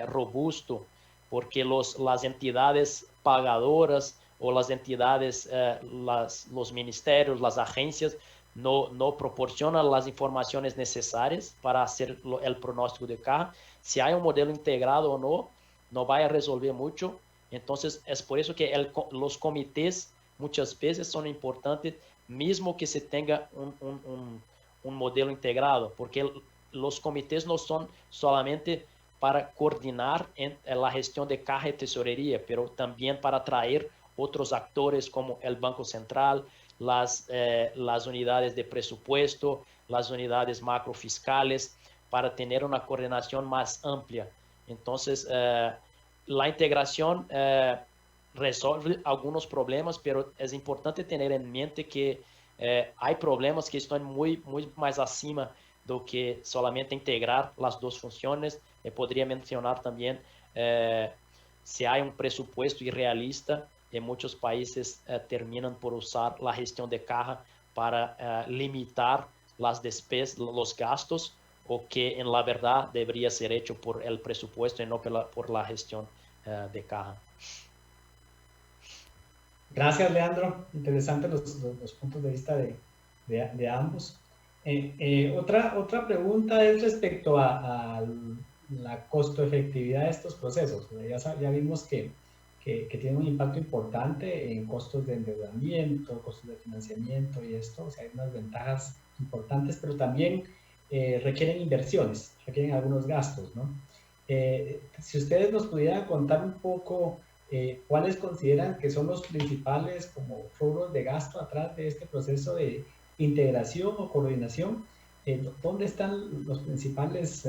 robusto, porque las entidades pagadoras o las entidades, los ministerios, las agencias, no proporcionan las informaciones necesarias para hacer el pronóstico de caja. Si hay un modelo integrado o no va a resolver mucho. Entonces, es por eso que los comités muchas veces son importantes, mismo que se tenga un modelo integrado, porque los comités no son solamente para coordinar en la gestión de caja y tesorería, pero también para atraer otros actores como el Banco Central, las unidades de presupuesto, las unidades macrofiscales, para tener una coordinación más amplia. Entonces, la integración resuelve algunos problemas, pero es importante tener en mente que hay problemas que están muy más acima do que solamente integrar las dos funciones. Podría mencionar también si hay un presupuesto irrealista, en muchos países terminan por usar la gestión de caja para limitar las despesas, los gastos, o que en la verdad debería ser hecho por el presupuesto y no por la gestión de caja. Gracias, Leandro. Interesantes los puntos de vista de ambos. Otra pregunta es respecto a la costo-efectividad de estos procesos. Ya vimos que tiene un impacto importante en costos de endeudamiento, costos de financiamiento y esto. O sea, hay unas ventajas importantes, pero también requieren inversiones, requieren algunos gastos, ¿no? Si ustedes nos pudieran contar un poco cuáles consideran que son los principales como rubros de gasto atrás de este proceso de integración o coordinación, ¿dónde están los principales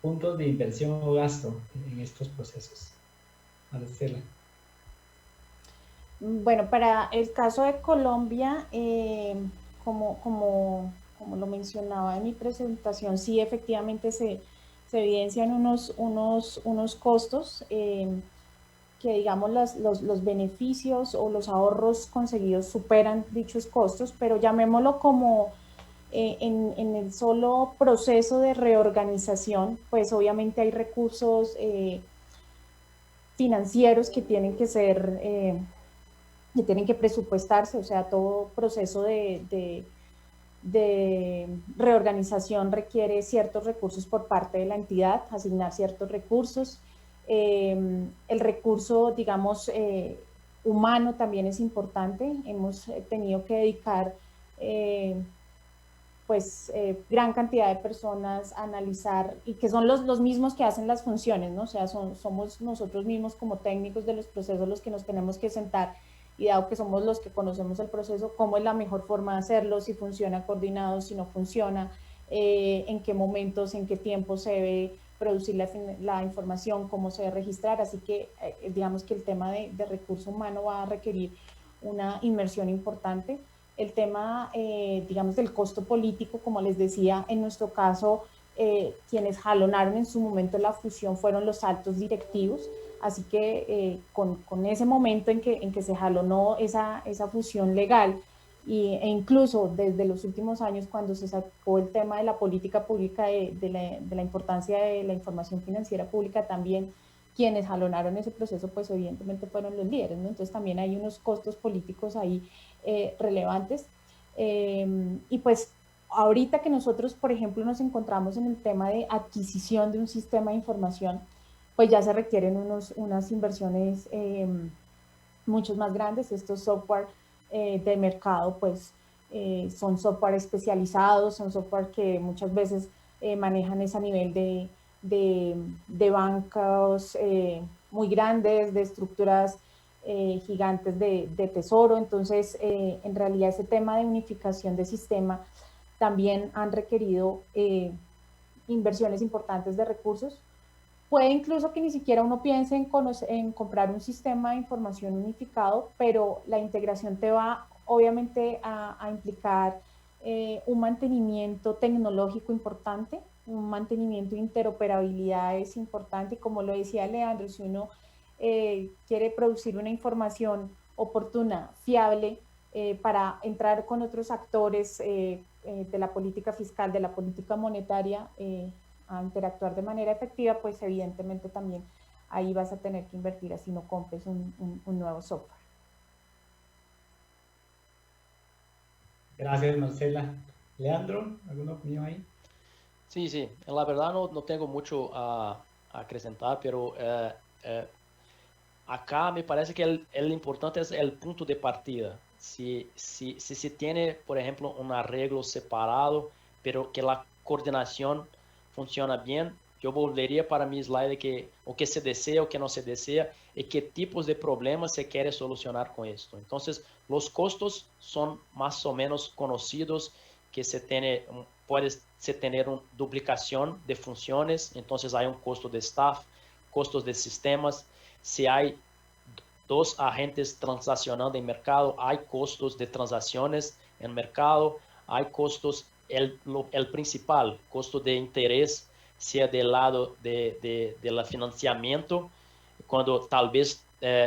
puntos de inversión o gasto en estos procesos? Marcela. Bueno, para el caso de Colombia, como lo mencionaba en mi presentación, sí, efectivamente se evidencian unos costos que, digamos, los beneficios o los ahorros conseguidos superan dichos costos, pero llamémoslo como en el solo proceso de reorganización, pues obviamente hay recursos financieros que tienen que ser, que tienen que presupuestarse, o sea, todo proceso de reorganización requiere ciertos recursos por parte de la entidad, asignar ciertos recursos. El recurso, digamos, humano también es importante. Hemos tenido que dedicar gran cantidad de personas a analizar, y que son los mismos que hacen las funciones, ¿no? O sea, somos nosotros mismos como técnicos de los procesos los que nos tenemos que sentar, y dado que somos los que conocemos el proceso, cómo es la mejor forma de hacerlo, si funciona coordinado, si no funciona, en qué momentos, en qué tiempo se debe producir la información, cómo se debe registrar. Así que digamos que el tema de recurso humano va a requerir una inversión importante. El tema, digamos, del costo político, como les decía, en nuestro caso, quienes jalonaron en su momento la fusión fueron los altos directivos. Así que con ese momento en que se jalonó esa fusión legal, e incluso desde los últimos años, cuando se sacó el tema de la política pública, de la importancia de la información financiera pública, también quienes jalonaron ese proceso, pues evidentemente fueron los líderes, ¿no? Entonces también hay unos costos políticos ahí relevantes. Y pues ahorita que nosotros, por ejemplo, nos encontramos en el tema de adquisición de un sistema de información, pues ya se requieren unas inversiones muchos más grandes. Estos software de mercado, pues son software especializados, son software que muchas veces manejan ese nivel de bancos muy grandes, de estructuras gigantes de tesoro. Entonces, en realidad ese tema de unificación de sistema también han requerido inversiones importantes de recursos. Puede incluso que ni siquiera uno piense en comprar un sistema de información unificado, pero la integración te va obviamente a implicar un mantenimiento tecnológico importante, un mantenimiento de interoperabilidad es importante, y como lo decía Leandro, si uno quiere producir una información oportuna, fiable, para entrar con otros actores de la política fiscal, de la política monetaria, a interactuar de manera efectiva, pues evidentemente también ahí vas a tener que invertir, así no compres un nuevo software. Gracias, Marcela. Leandro, ¿alguna opinión ahí? Sí, sí, la verdad no tengo mucho a acrescentar, pero acá me parece que el importante es el punto de partida. Si se tiene, por ejemplo, un arreglo separado, pero que la coordinación funciona bien, yo volvería para mi slide de que o que se desea o que no se desea y qué tipos de problemas se quiere solucionar con esto. Entonces, los costos son más o menos conocidos, que puede tener una duplicación de funciones, entonces hay un costo de staff, costos de sistemas. Si hay dos agentes transaccionando en mercado, hay costos de transacciones en mercado, hay costos, el principal, costo de interés, sea del lado del financiamiento, cuando tal vez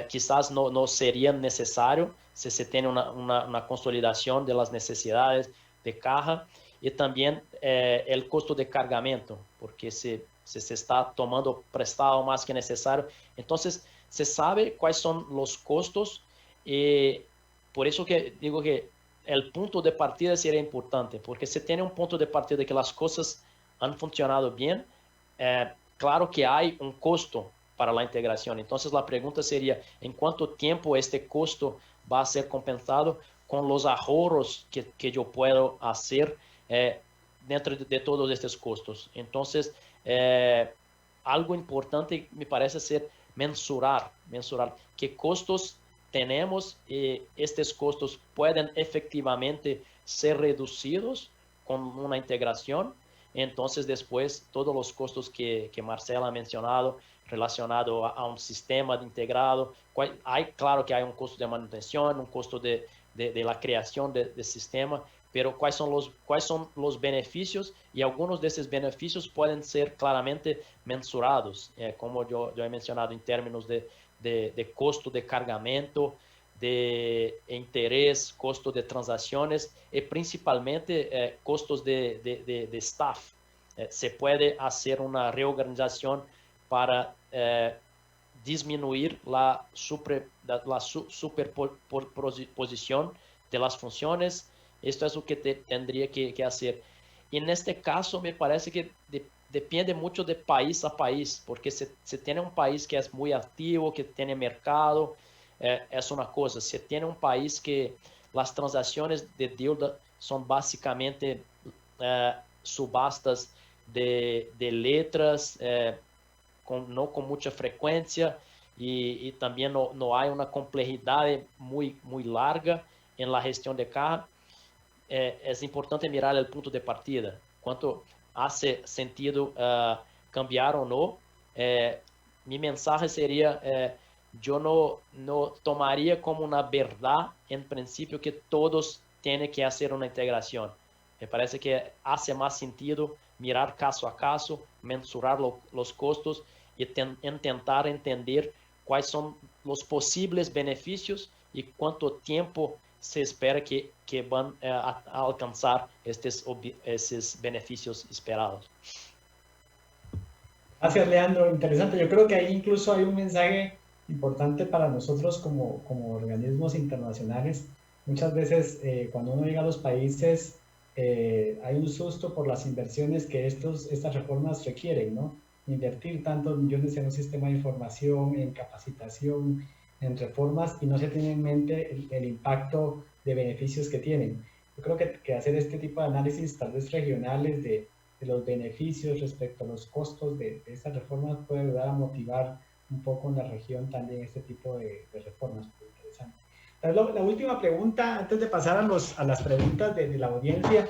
quizás no sería necesario si se tiene una consolidación de las necesidades de caja, y también el costo de cargamento, porque se está tomando prestado más que necesario. Entonces, se sabe cuáles son los costos, y por eso que digo que el punto de partida sería importante, porque se tiene un punto de partida de que las cosas han funcionado bien, claro que hay un costo para la integración. Entonces la pregunta sería, ¿en cuánto tiempo este costo va a ser compensado con los ahorros que yo puedo hacer dentro de todos estos costos? Entonces, algo importante me parece ser mensurar qué costos tenemos, y estos costos pueden efectivamente ser reducidos con una integración. Entonces, después, todos los costos que Marcela ha mencionado relacionado a un sistema integrado, claro que hay un costo de manutención, un costo de la creación de sistema, pero cuáles son los beneficios, y algunos de esos beneficios pueden ser claramente mensurados, como yo he mencionado, en términos de costo de cargamento, de interés, costo de transacciones, y principalmente costos de staff. Se puede hacer una reorganización para disminuir la superposición de las funciones. Esto es lo que tendría que hacer. Y en este caso, me parece que depende mucho de país a país, porque se tiene un país que es muy activo, que tiene mercado, es una cosa. Se tiene un país que las transacciones de deuda son básicamente subastas de letras, no con mucha frecuencia, y también no hay una complejidad muy larga en la gestión de caja. Es importante mirar el punto de partida, cuánto hace sentido cambiar o no. Mi mensaje sería, yo no tomaría como una verdad en principio que todos tienen que hacer una integración. Me parece que hace más sentido mirar caso a caso, mensurar los costos y intentar entender cuáles son los posibles beneficios y cuánto tiempo se espera que van a alcanzar esos beneficios esperados. Gracias, Leandro. Interesante. Yo creo que ahí incluso hay un mensaje importante para nosotros como organismos internacionales. Muchas veces cuando uno llega a los países, hay un susto por las inversiones que estas reformas requieren, ¿no? Invertir tantos millones en un sistema de información, en capacitación, en reformas, y no se tiene en mente el impacto de beneficios que tienen. Yo creo que hacer este tipo de análisis, tal vez regionales, de los beneficios respecto a los costos de estas reformas puede ayudar a motivar un poco en la región también este tipo de reformas. Muy interesante. La última pregunta, antes de pasar a las preguntas de la audiencia,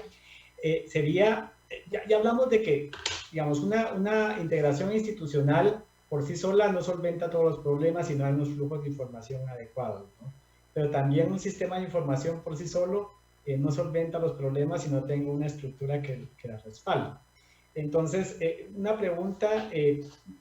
sería, ya hablamos de que, digamos, una integración institucional por sí sola no solventa todos los problemas si no hay unos flujos de información adecuados, ¿no? Pero también un sistema de información por sí solo no solventa los problemas si no tengo una estructura que la respalde. Entonces, una pregunta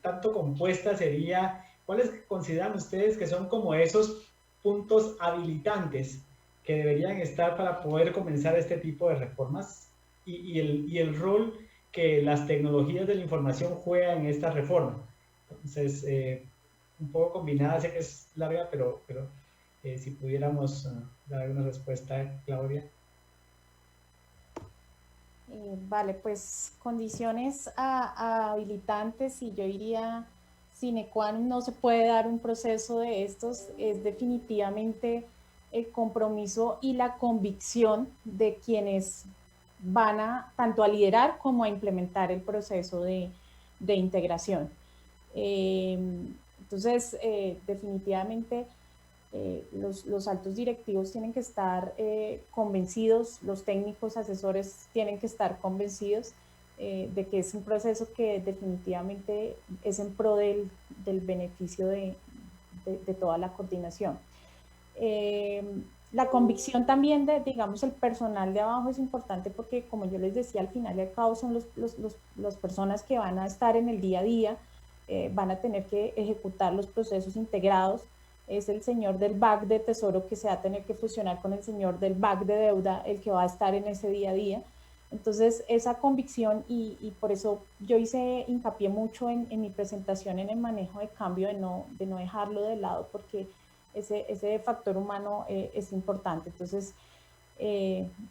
tanto compuesta sería, ¿cuáles consideran ustedes que son como esos puntos habilitantes que deberían estar para poder comenzar este tipo de reformas y el rol que las tecnologías de la información juegan en esta reforma? Entonces, un poco combinada, sé que es larga, pero si pudiéramos dar una respuesta, Claudia. Vale, pues condiciones habilitantes, y yo diría sine qua non, no se puede dar un proceso de estos, es definitivamente el compromiso y la convicción de quienes van a tanto a liderar como a implementar el proceso de integración. Entonces, definitivamente los altos directivos tienen que estar convencidos, los técnicos asesores tienen que estar convencidos de que es un proceso que definitivamente es en pro del beneficio de toda la coordinación. La convicción también de, digamos, el personal de abajo es importante porque, como yo les decía, al final y al cabo son las personas que van a estar en el día a día, van a tener que ejecutar los procesos integrados. Es el señor del BAC de Tesoro que se va a tener que fusionar con el señor del BAC de Deuda, el que va a estar en ese día a día. Entonces, esa convicción, y por eso yo hice hincapié mucho en mi presentación en el manejo de cambio, de no dejarlo de lado, porque ese factor humano es importante. Entonces,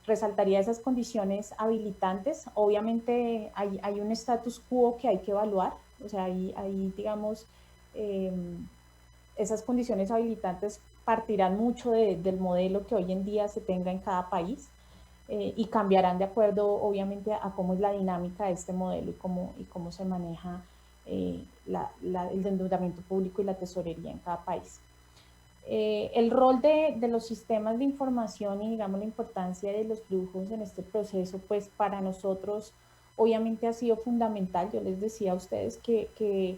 resaltaría esas condiciones habilitantes. Obviamente hay un status quo que hay que evaluar, o sea, ahí digamos, esas condiciones habilitantes partirán mucho del modelo que hoy en día se tenga en cada país, y cambiarán de acuerdo, obviamente, a cómo es la dinámica de este modelo y cómo se maneja el endeudamiento público y la tesorería en cada país. El rol de los sistemas de información y, digamos, la importancia de los flujos en este proceso, pues para nosotros obviamente ha sido fundamental. Yo les decía a ustedes que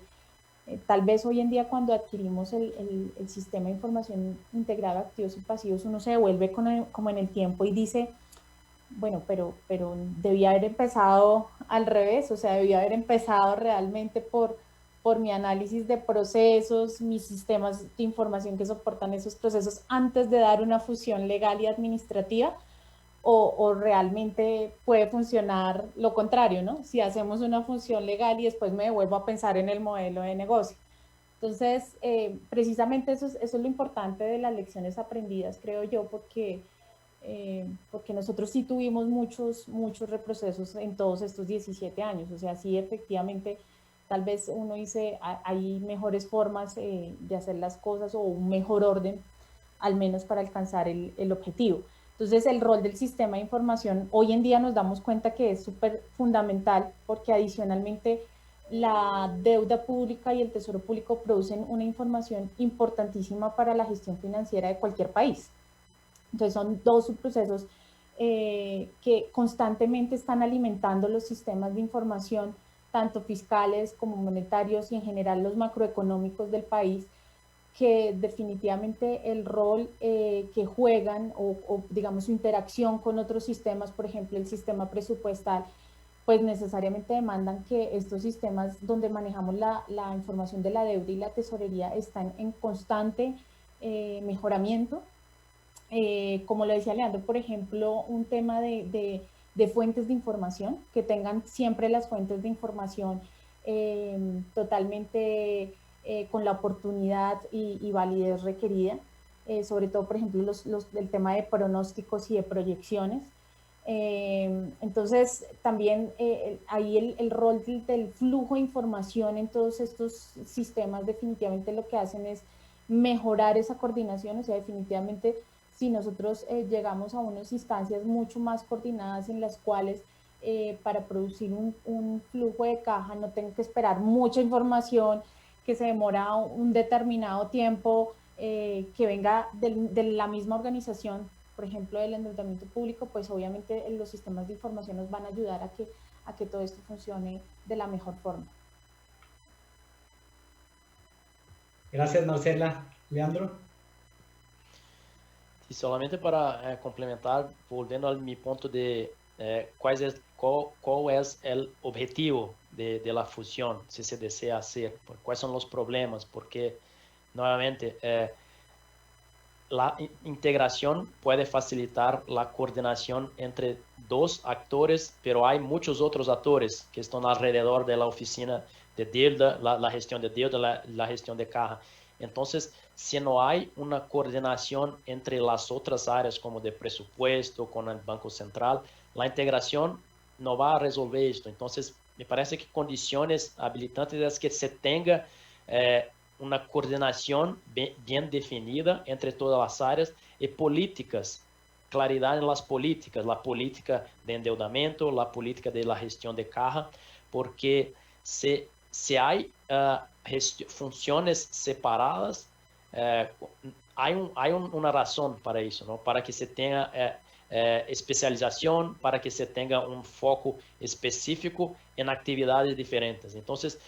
tal vez hoy en día, cuando adquirimos el sistema de información integrado de activos y pasivos, uno se devuelve como en el tiempo y dice, bueno, pero debía haber empezado al revés, o sea, debía haber empezado realmente por mi análisis de procesos, mis sistemas de información que soportan esos procesos antes de dar una fusión legal y administrativa, o realmente puede funcionar lo contrario, ¿no? Si hacemos una fusión legal y después me devuelvo a pensar en el modelo de negocio. Entonces, precisamente eso es lo importante de las lecciones aprendidas, creo yo, porque nosotros sí tuvimos muchos reprocesos en todos estos 17 años. O sea, sí, efectivamente, tal vez uno dice, hay mejores formas de hacer las cosas, o un mejor orden, al menos para alcanzar el objetivo. Entonces, el rol del sistema de información, hoy en día nos damos cuenta que es súper fundamental, porque adicionalmente la deuda pública y el tesoro público producen una información importantísima para la gestión financiera de cualquier país. Entonces, son dos subprocesos que constantemente están alimentando los sistemas de información, tanto fiscales como monetarios, y en general los macroeconómicos del país, que definitivamente el rol que juegan, o digamos su interacción con otros sistemas, por ejemplo el sistema presupuestal, pues necesariamente demandan que estos sistemas donde manejamos la información de la deuda y la tesorería están en constante mejoramiento. Como lo decía Leandro, por ejemplo, un tema de fuentes de información, que tengan siempre las fuentes de información totalmente con la oportunidad y validez requerida, sobre todo, por ejemplo, el tema de pronósticos y de proyecciones. Entonces, también ahí el rol del flujo de información en todos estos sistemas definitivamente lo que hacen es mejorar esa coordinación. O sea, definitivamente si nosotros llegamos a unas instancias mucho más coordinadas en las cuales para producir un flujo de caja no tengo que esperar mucha información que se demora un determinado tiempo, que venga de la misma organización, por ejemplo, del endeudamiento público, pues obviamente los sistemas de información nos van a ayudar a que todo esto funcione de la mejor forma. Gracias, Marcela. Leandro. Y solamente para complementar, volviendo a mi punto de cuál es el objetivo de la fusión, si se desea hacer, cuáles son los problemas, porque nuevamente la integración puede facilitar la coordinación entre dos actores, pero hay muchos otros actores que están alrededor de la oficina de deuda, la gestión de deuda, la gestión de caja. Entonces, si no hay una coordinación entre las otras áreas, como de presupuesto, con el Banco Central, la integración no va a resolver esto. Entonces, me parece que condiciones habilitantes es que se tenga una coordinación bien definida entre todas las áreas y políticas, claridad en las políticas, la política de endeudamiento, la política de la gestión de caja, porque si hay funciones separadas, hay una razón para eso, ¿no? Para que se tenga especialización, para que se tenga un foco específico en actividades diferentes. Entonces,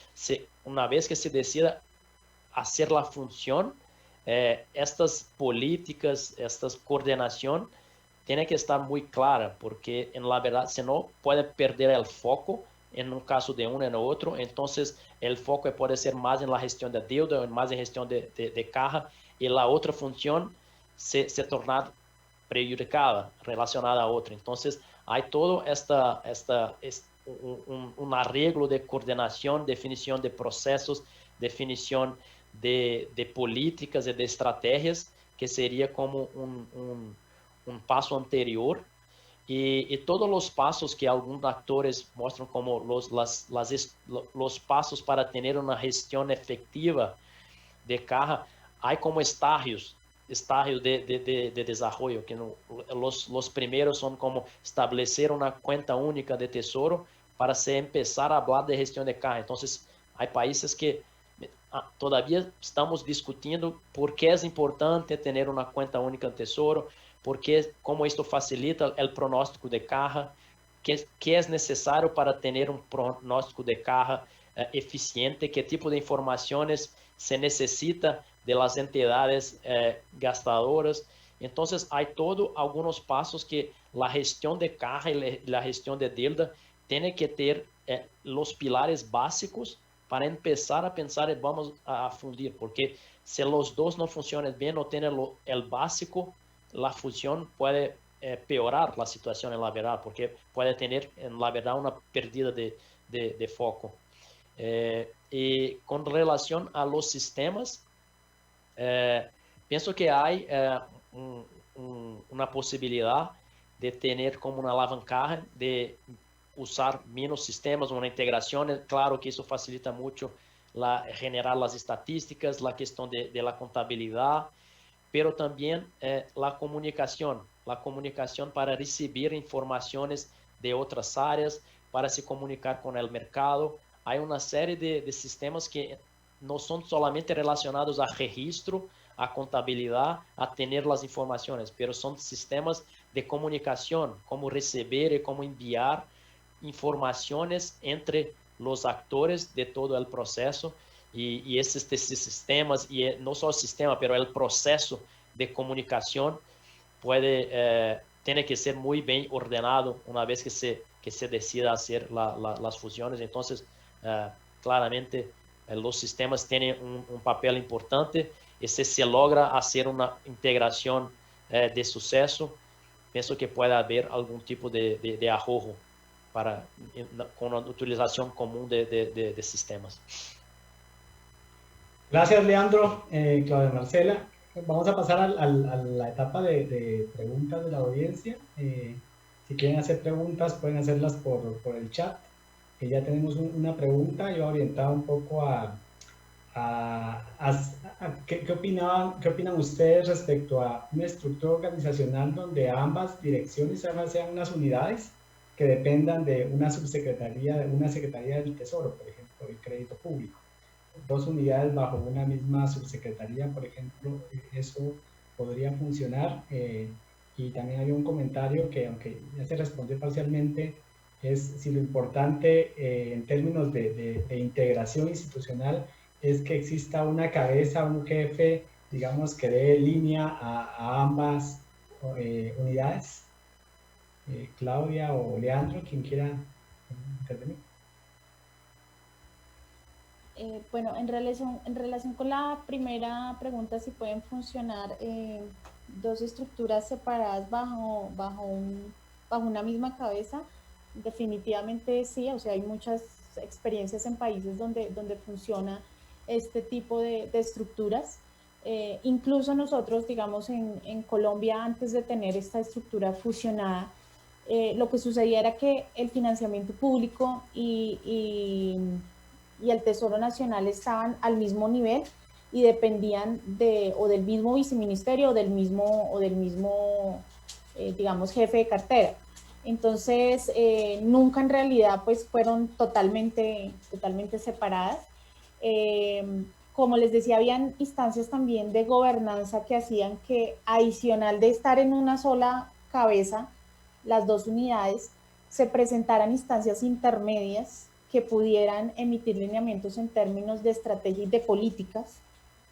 una vez que se decida hacer la función, estas políticas, esta coordinación tiene que estar muy clara, porque en la verdad, si no, puede perder el foco en un caso de uno en otro. Entonces el foco puede ser más en la gestión de deuda, más en gestión de caja, y la otra función se torna prejudicada, relacionada a otra. Entonces hay todo un arreglo de coordinación, definición de procesos, definición de políticas y de estrategias, que sería como un paso anterior. Y todos los pasos que algunos actores muestran como los pasos para tener una gestión efectiva de caja, hay como estadios de desarrollo, que los primeros son como establecer una cuenta única de tesoro para se empezar a hablar de gestión de caja. Entonces, hay países que todavía estamos discutiendo por qué es importante tener una cuenta única de tesoro, porque como esto facilita el pronóstico de caja, que es necesario para tener un pronóstico de caja eficiente, qué tipo de informaciones se necesita de las entidades gastadoras. Entonces hay algunos pasos que la gestión de caja y la gestión de deuda tiene que tener los pilares básicos para empezar a pensar y vamos a fundir, porque si los dos no funcionan bien, no tienen el básico, la fusión puede peorar la situación en la verdad, porque puede tener en la verdad una pérdida de foco. Y con relación a los sistemas, pienso que hay una posibilidad de tener como una alavancaje de usar menos sistemas, una integración. Claro que eso facilita mucho generar las estadísticas, la cuestión de la contabilidad, pero también la comunicación para recibir informaciones de otras áreas, para se comunicar con el mercado. Hay una serie de sistemas que no son solamente relacionados a registro, a contabilidad, a tener las informaciones, pero son sistemas de comunicación, como recibir y como enviar informaciones entre los actores de todo el proceso. Y estos sistemas, y no solo el sistema, pero el proceso de comunicación tiene que ser muy bien ordenado una vez que se decida hacer las fusiones. Entonces, claramente, los sistemas tienen un papel importante, y si se logra hacer una integración de suceso, pienso que puede haber algún tipo de ahorro con la utilización común de sistemas. Gracias, Leandro, Claudia Marcela. Vamos a pasar a la etapa de preguntas de la audiencia. Si Si quieren hacer preguntas, pueden hacerlas por el chat. Ya tenemos una pregunta, yo orientado un poco ¿qué opinan ustedes respecto a una estructura organizacional donde ambas direcciones sean unas unidades que dependan de una subsecretaría, de una secretaría del Tesoro, por ejemplo, el crédito público? Dos unidades bajo una misma subsecretaría, por ejemplo, eso podría funcionar. Y también hay un comentario que, aunque ya se respondió parcialmente, es si lo importante en términos de integración institucional es que exista una cabeza, un jefe, digamos, que dé línea a ambas unidades. Claudia o Leandro, quien quiera intervenir. Bueno, en relación con la primera pregunta, si pueden funcionar dos estructuras separadas bajo una misma cabeza, definitivamente sí. O sea, hay muchas experiencias en países donde funciona este tipo de estructuras. Incluso nosotros, digamos, en Colombia, antes de tener esta estructura fusionada, lo que sucedía era que el financiamiento público y el Tesoro Nacional estaban al mismo nivel y dependían del mismo viceministerio o del mismo digamos, jefe de cartera. Entonces, nunca en realidad pues fueron totalmente separadas. Como les decía, habían instancias también de gobernanza que hacían que, adicional de estar en una sola cabeza, las dos unidades, se presentaran instancias intermedias que pudieran emitir lineamientos en términos de estrategia y de políticas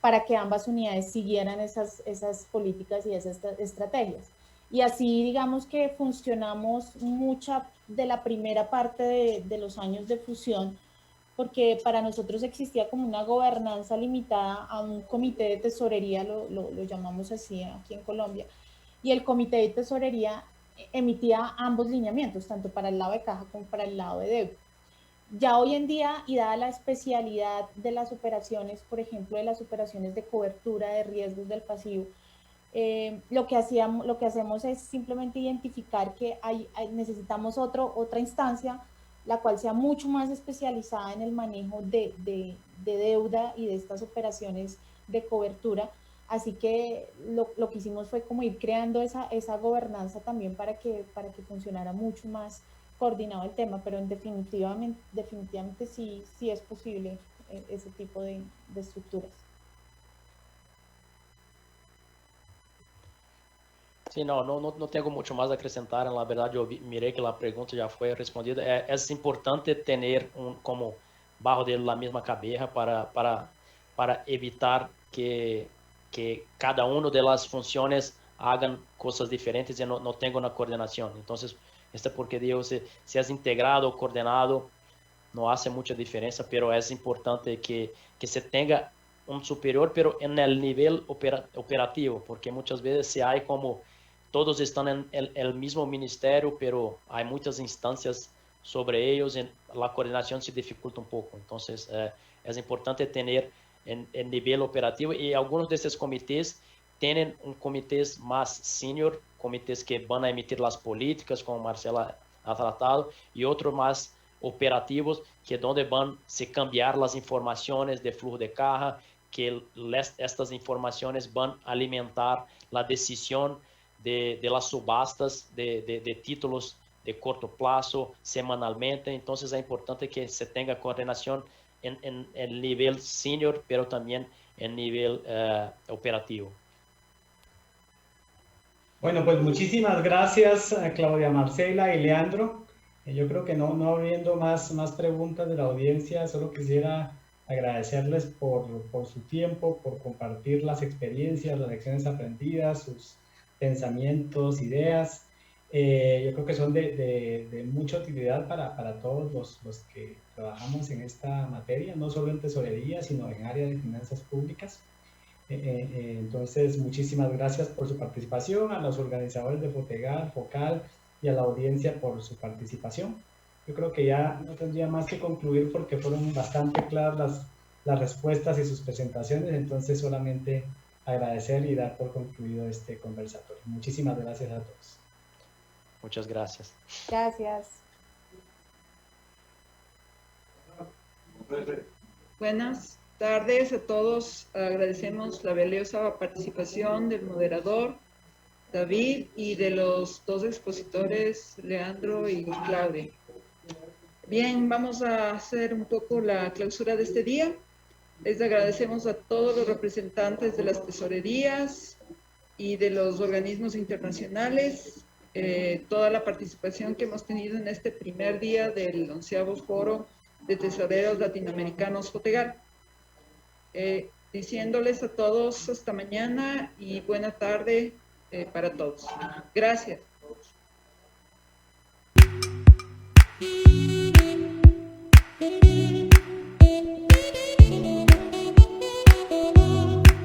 para que ambas unidades siguieran esas políticas y esas estrategias. Y así, digamos que funcionamos mucha de la primera parte de los años de fusión, porque para nosotros existía como una gobernanza limitada a un comité de tesorería, lo llamamos así aquí en Colombia, y el comité de tesorería emitía ambos lineamientos, tanto para el lado de caja como para el lado de deuda. Ya hoy en día, y dada la especialidad de las operaciones, por ejemplo, de las operaciones de cobertura de riesgos del pasivo, lo que hacemos es simplemente identificar que necesitamos otra instancia, la cual sea mucho más especializada en el manejo de deuda y de estas operaciones de cobertura. Así que lo que hicimos fue como ir creando esa gobernanza también para que funcionara mucho más coordinado el tema, pero definitivamente sí es posible ese tipo de estructuras. Sí, no tengo mucho más a acrescentar. La verdad, yo miré que la pregunta ya fue respondida. Es importante tener como bajo de la misma cabeza para evitar que cada uno de las funciones hagan cosas diferentes y no tenga una coordinación. Entonces, porque digo, si es integrado o coordinado, no hace mucha diferencia, pero es importante que se tenga un superior, pero en el nivel operativo, porque muchas veces si hay como todos están en el mismo ministerio, pero hay muchas instancias sobre ellos y la coordinación se dificulta un poco. Entonces, es importante tener en nivel operativo, y algunos de estos comités tienen comités más senior, comités que van a emitir las políticas, como Marcela ha tratado, y otros más operativos, que donde van a cambiar las informaciones de flujo de caja, que estas informaciones van a alimentar la decisión de las subastas de títulos de corto plazo semanalmente. Entonces es importante que se tenga coordinación en el nivel senior, pero también en nivel operativo. Bueno, pues muchísimas gracias a Claudia, Marcela y Leandro. Yo creo que no habiendo más preguntas de la audiencia, solo quisiera agradecerles por su tiempo, por compartir las experiencias, las lecciones aprendidas, sus pensamientos, ideas. Yo creo que son de mucha utilidad para todos los que trabajamos en esta materia, no solo en tesorería, sino en área de finanzas públicas. Entonces, muchísimas gracias por su participación, a los organizadores de FOTEGAL, FOCAL y a la audiencia por su participación. Yo creo que ya no tendría más que concluir porque fueron bastante claras las respuestas y sus presentaciones, entonces solamente agradecer y dar por concluido este conversatorio. Muchísimas gracias a todos. Muchas gracias. Gracias. Buenas tardes a todos. Agradecemos la valiosa participación del moderador, David, y de los dos expositores, Leandro y Claudia. Bien, vamos a hacer un poco la clausura de este día. Les agradecemos a todos los representantes de las tesorerías y de los organismos internacionales, toda la participación que hemos tenido en este primer día del 11º Foro de Tesoreros Latinoamericanos FOTEGAL. Diciéndoles a todos hasta mañana y buena tarde para todos. Gracias.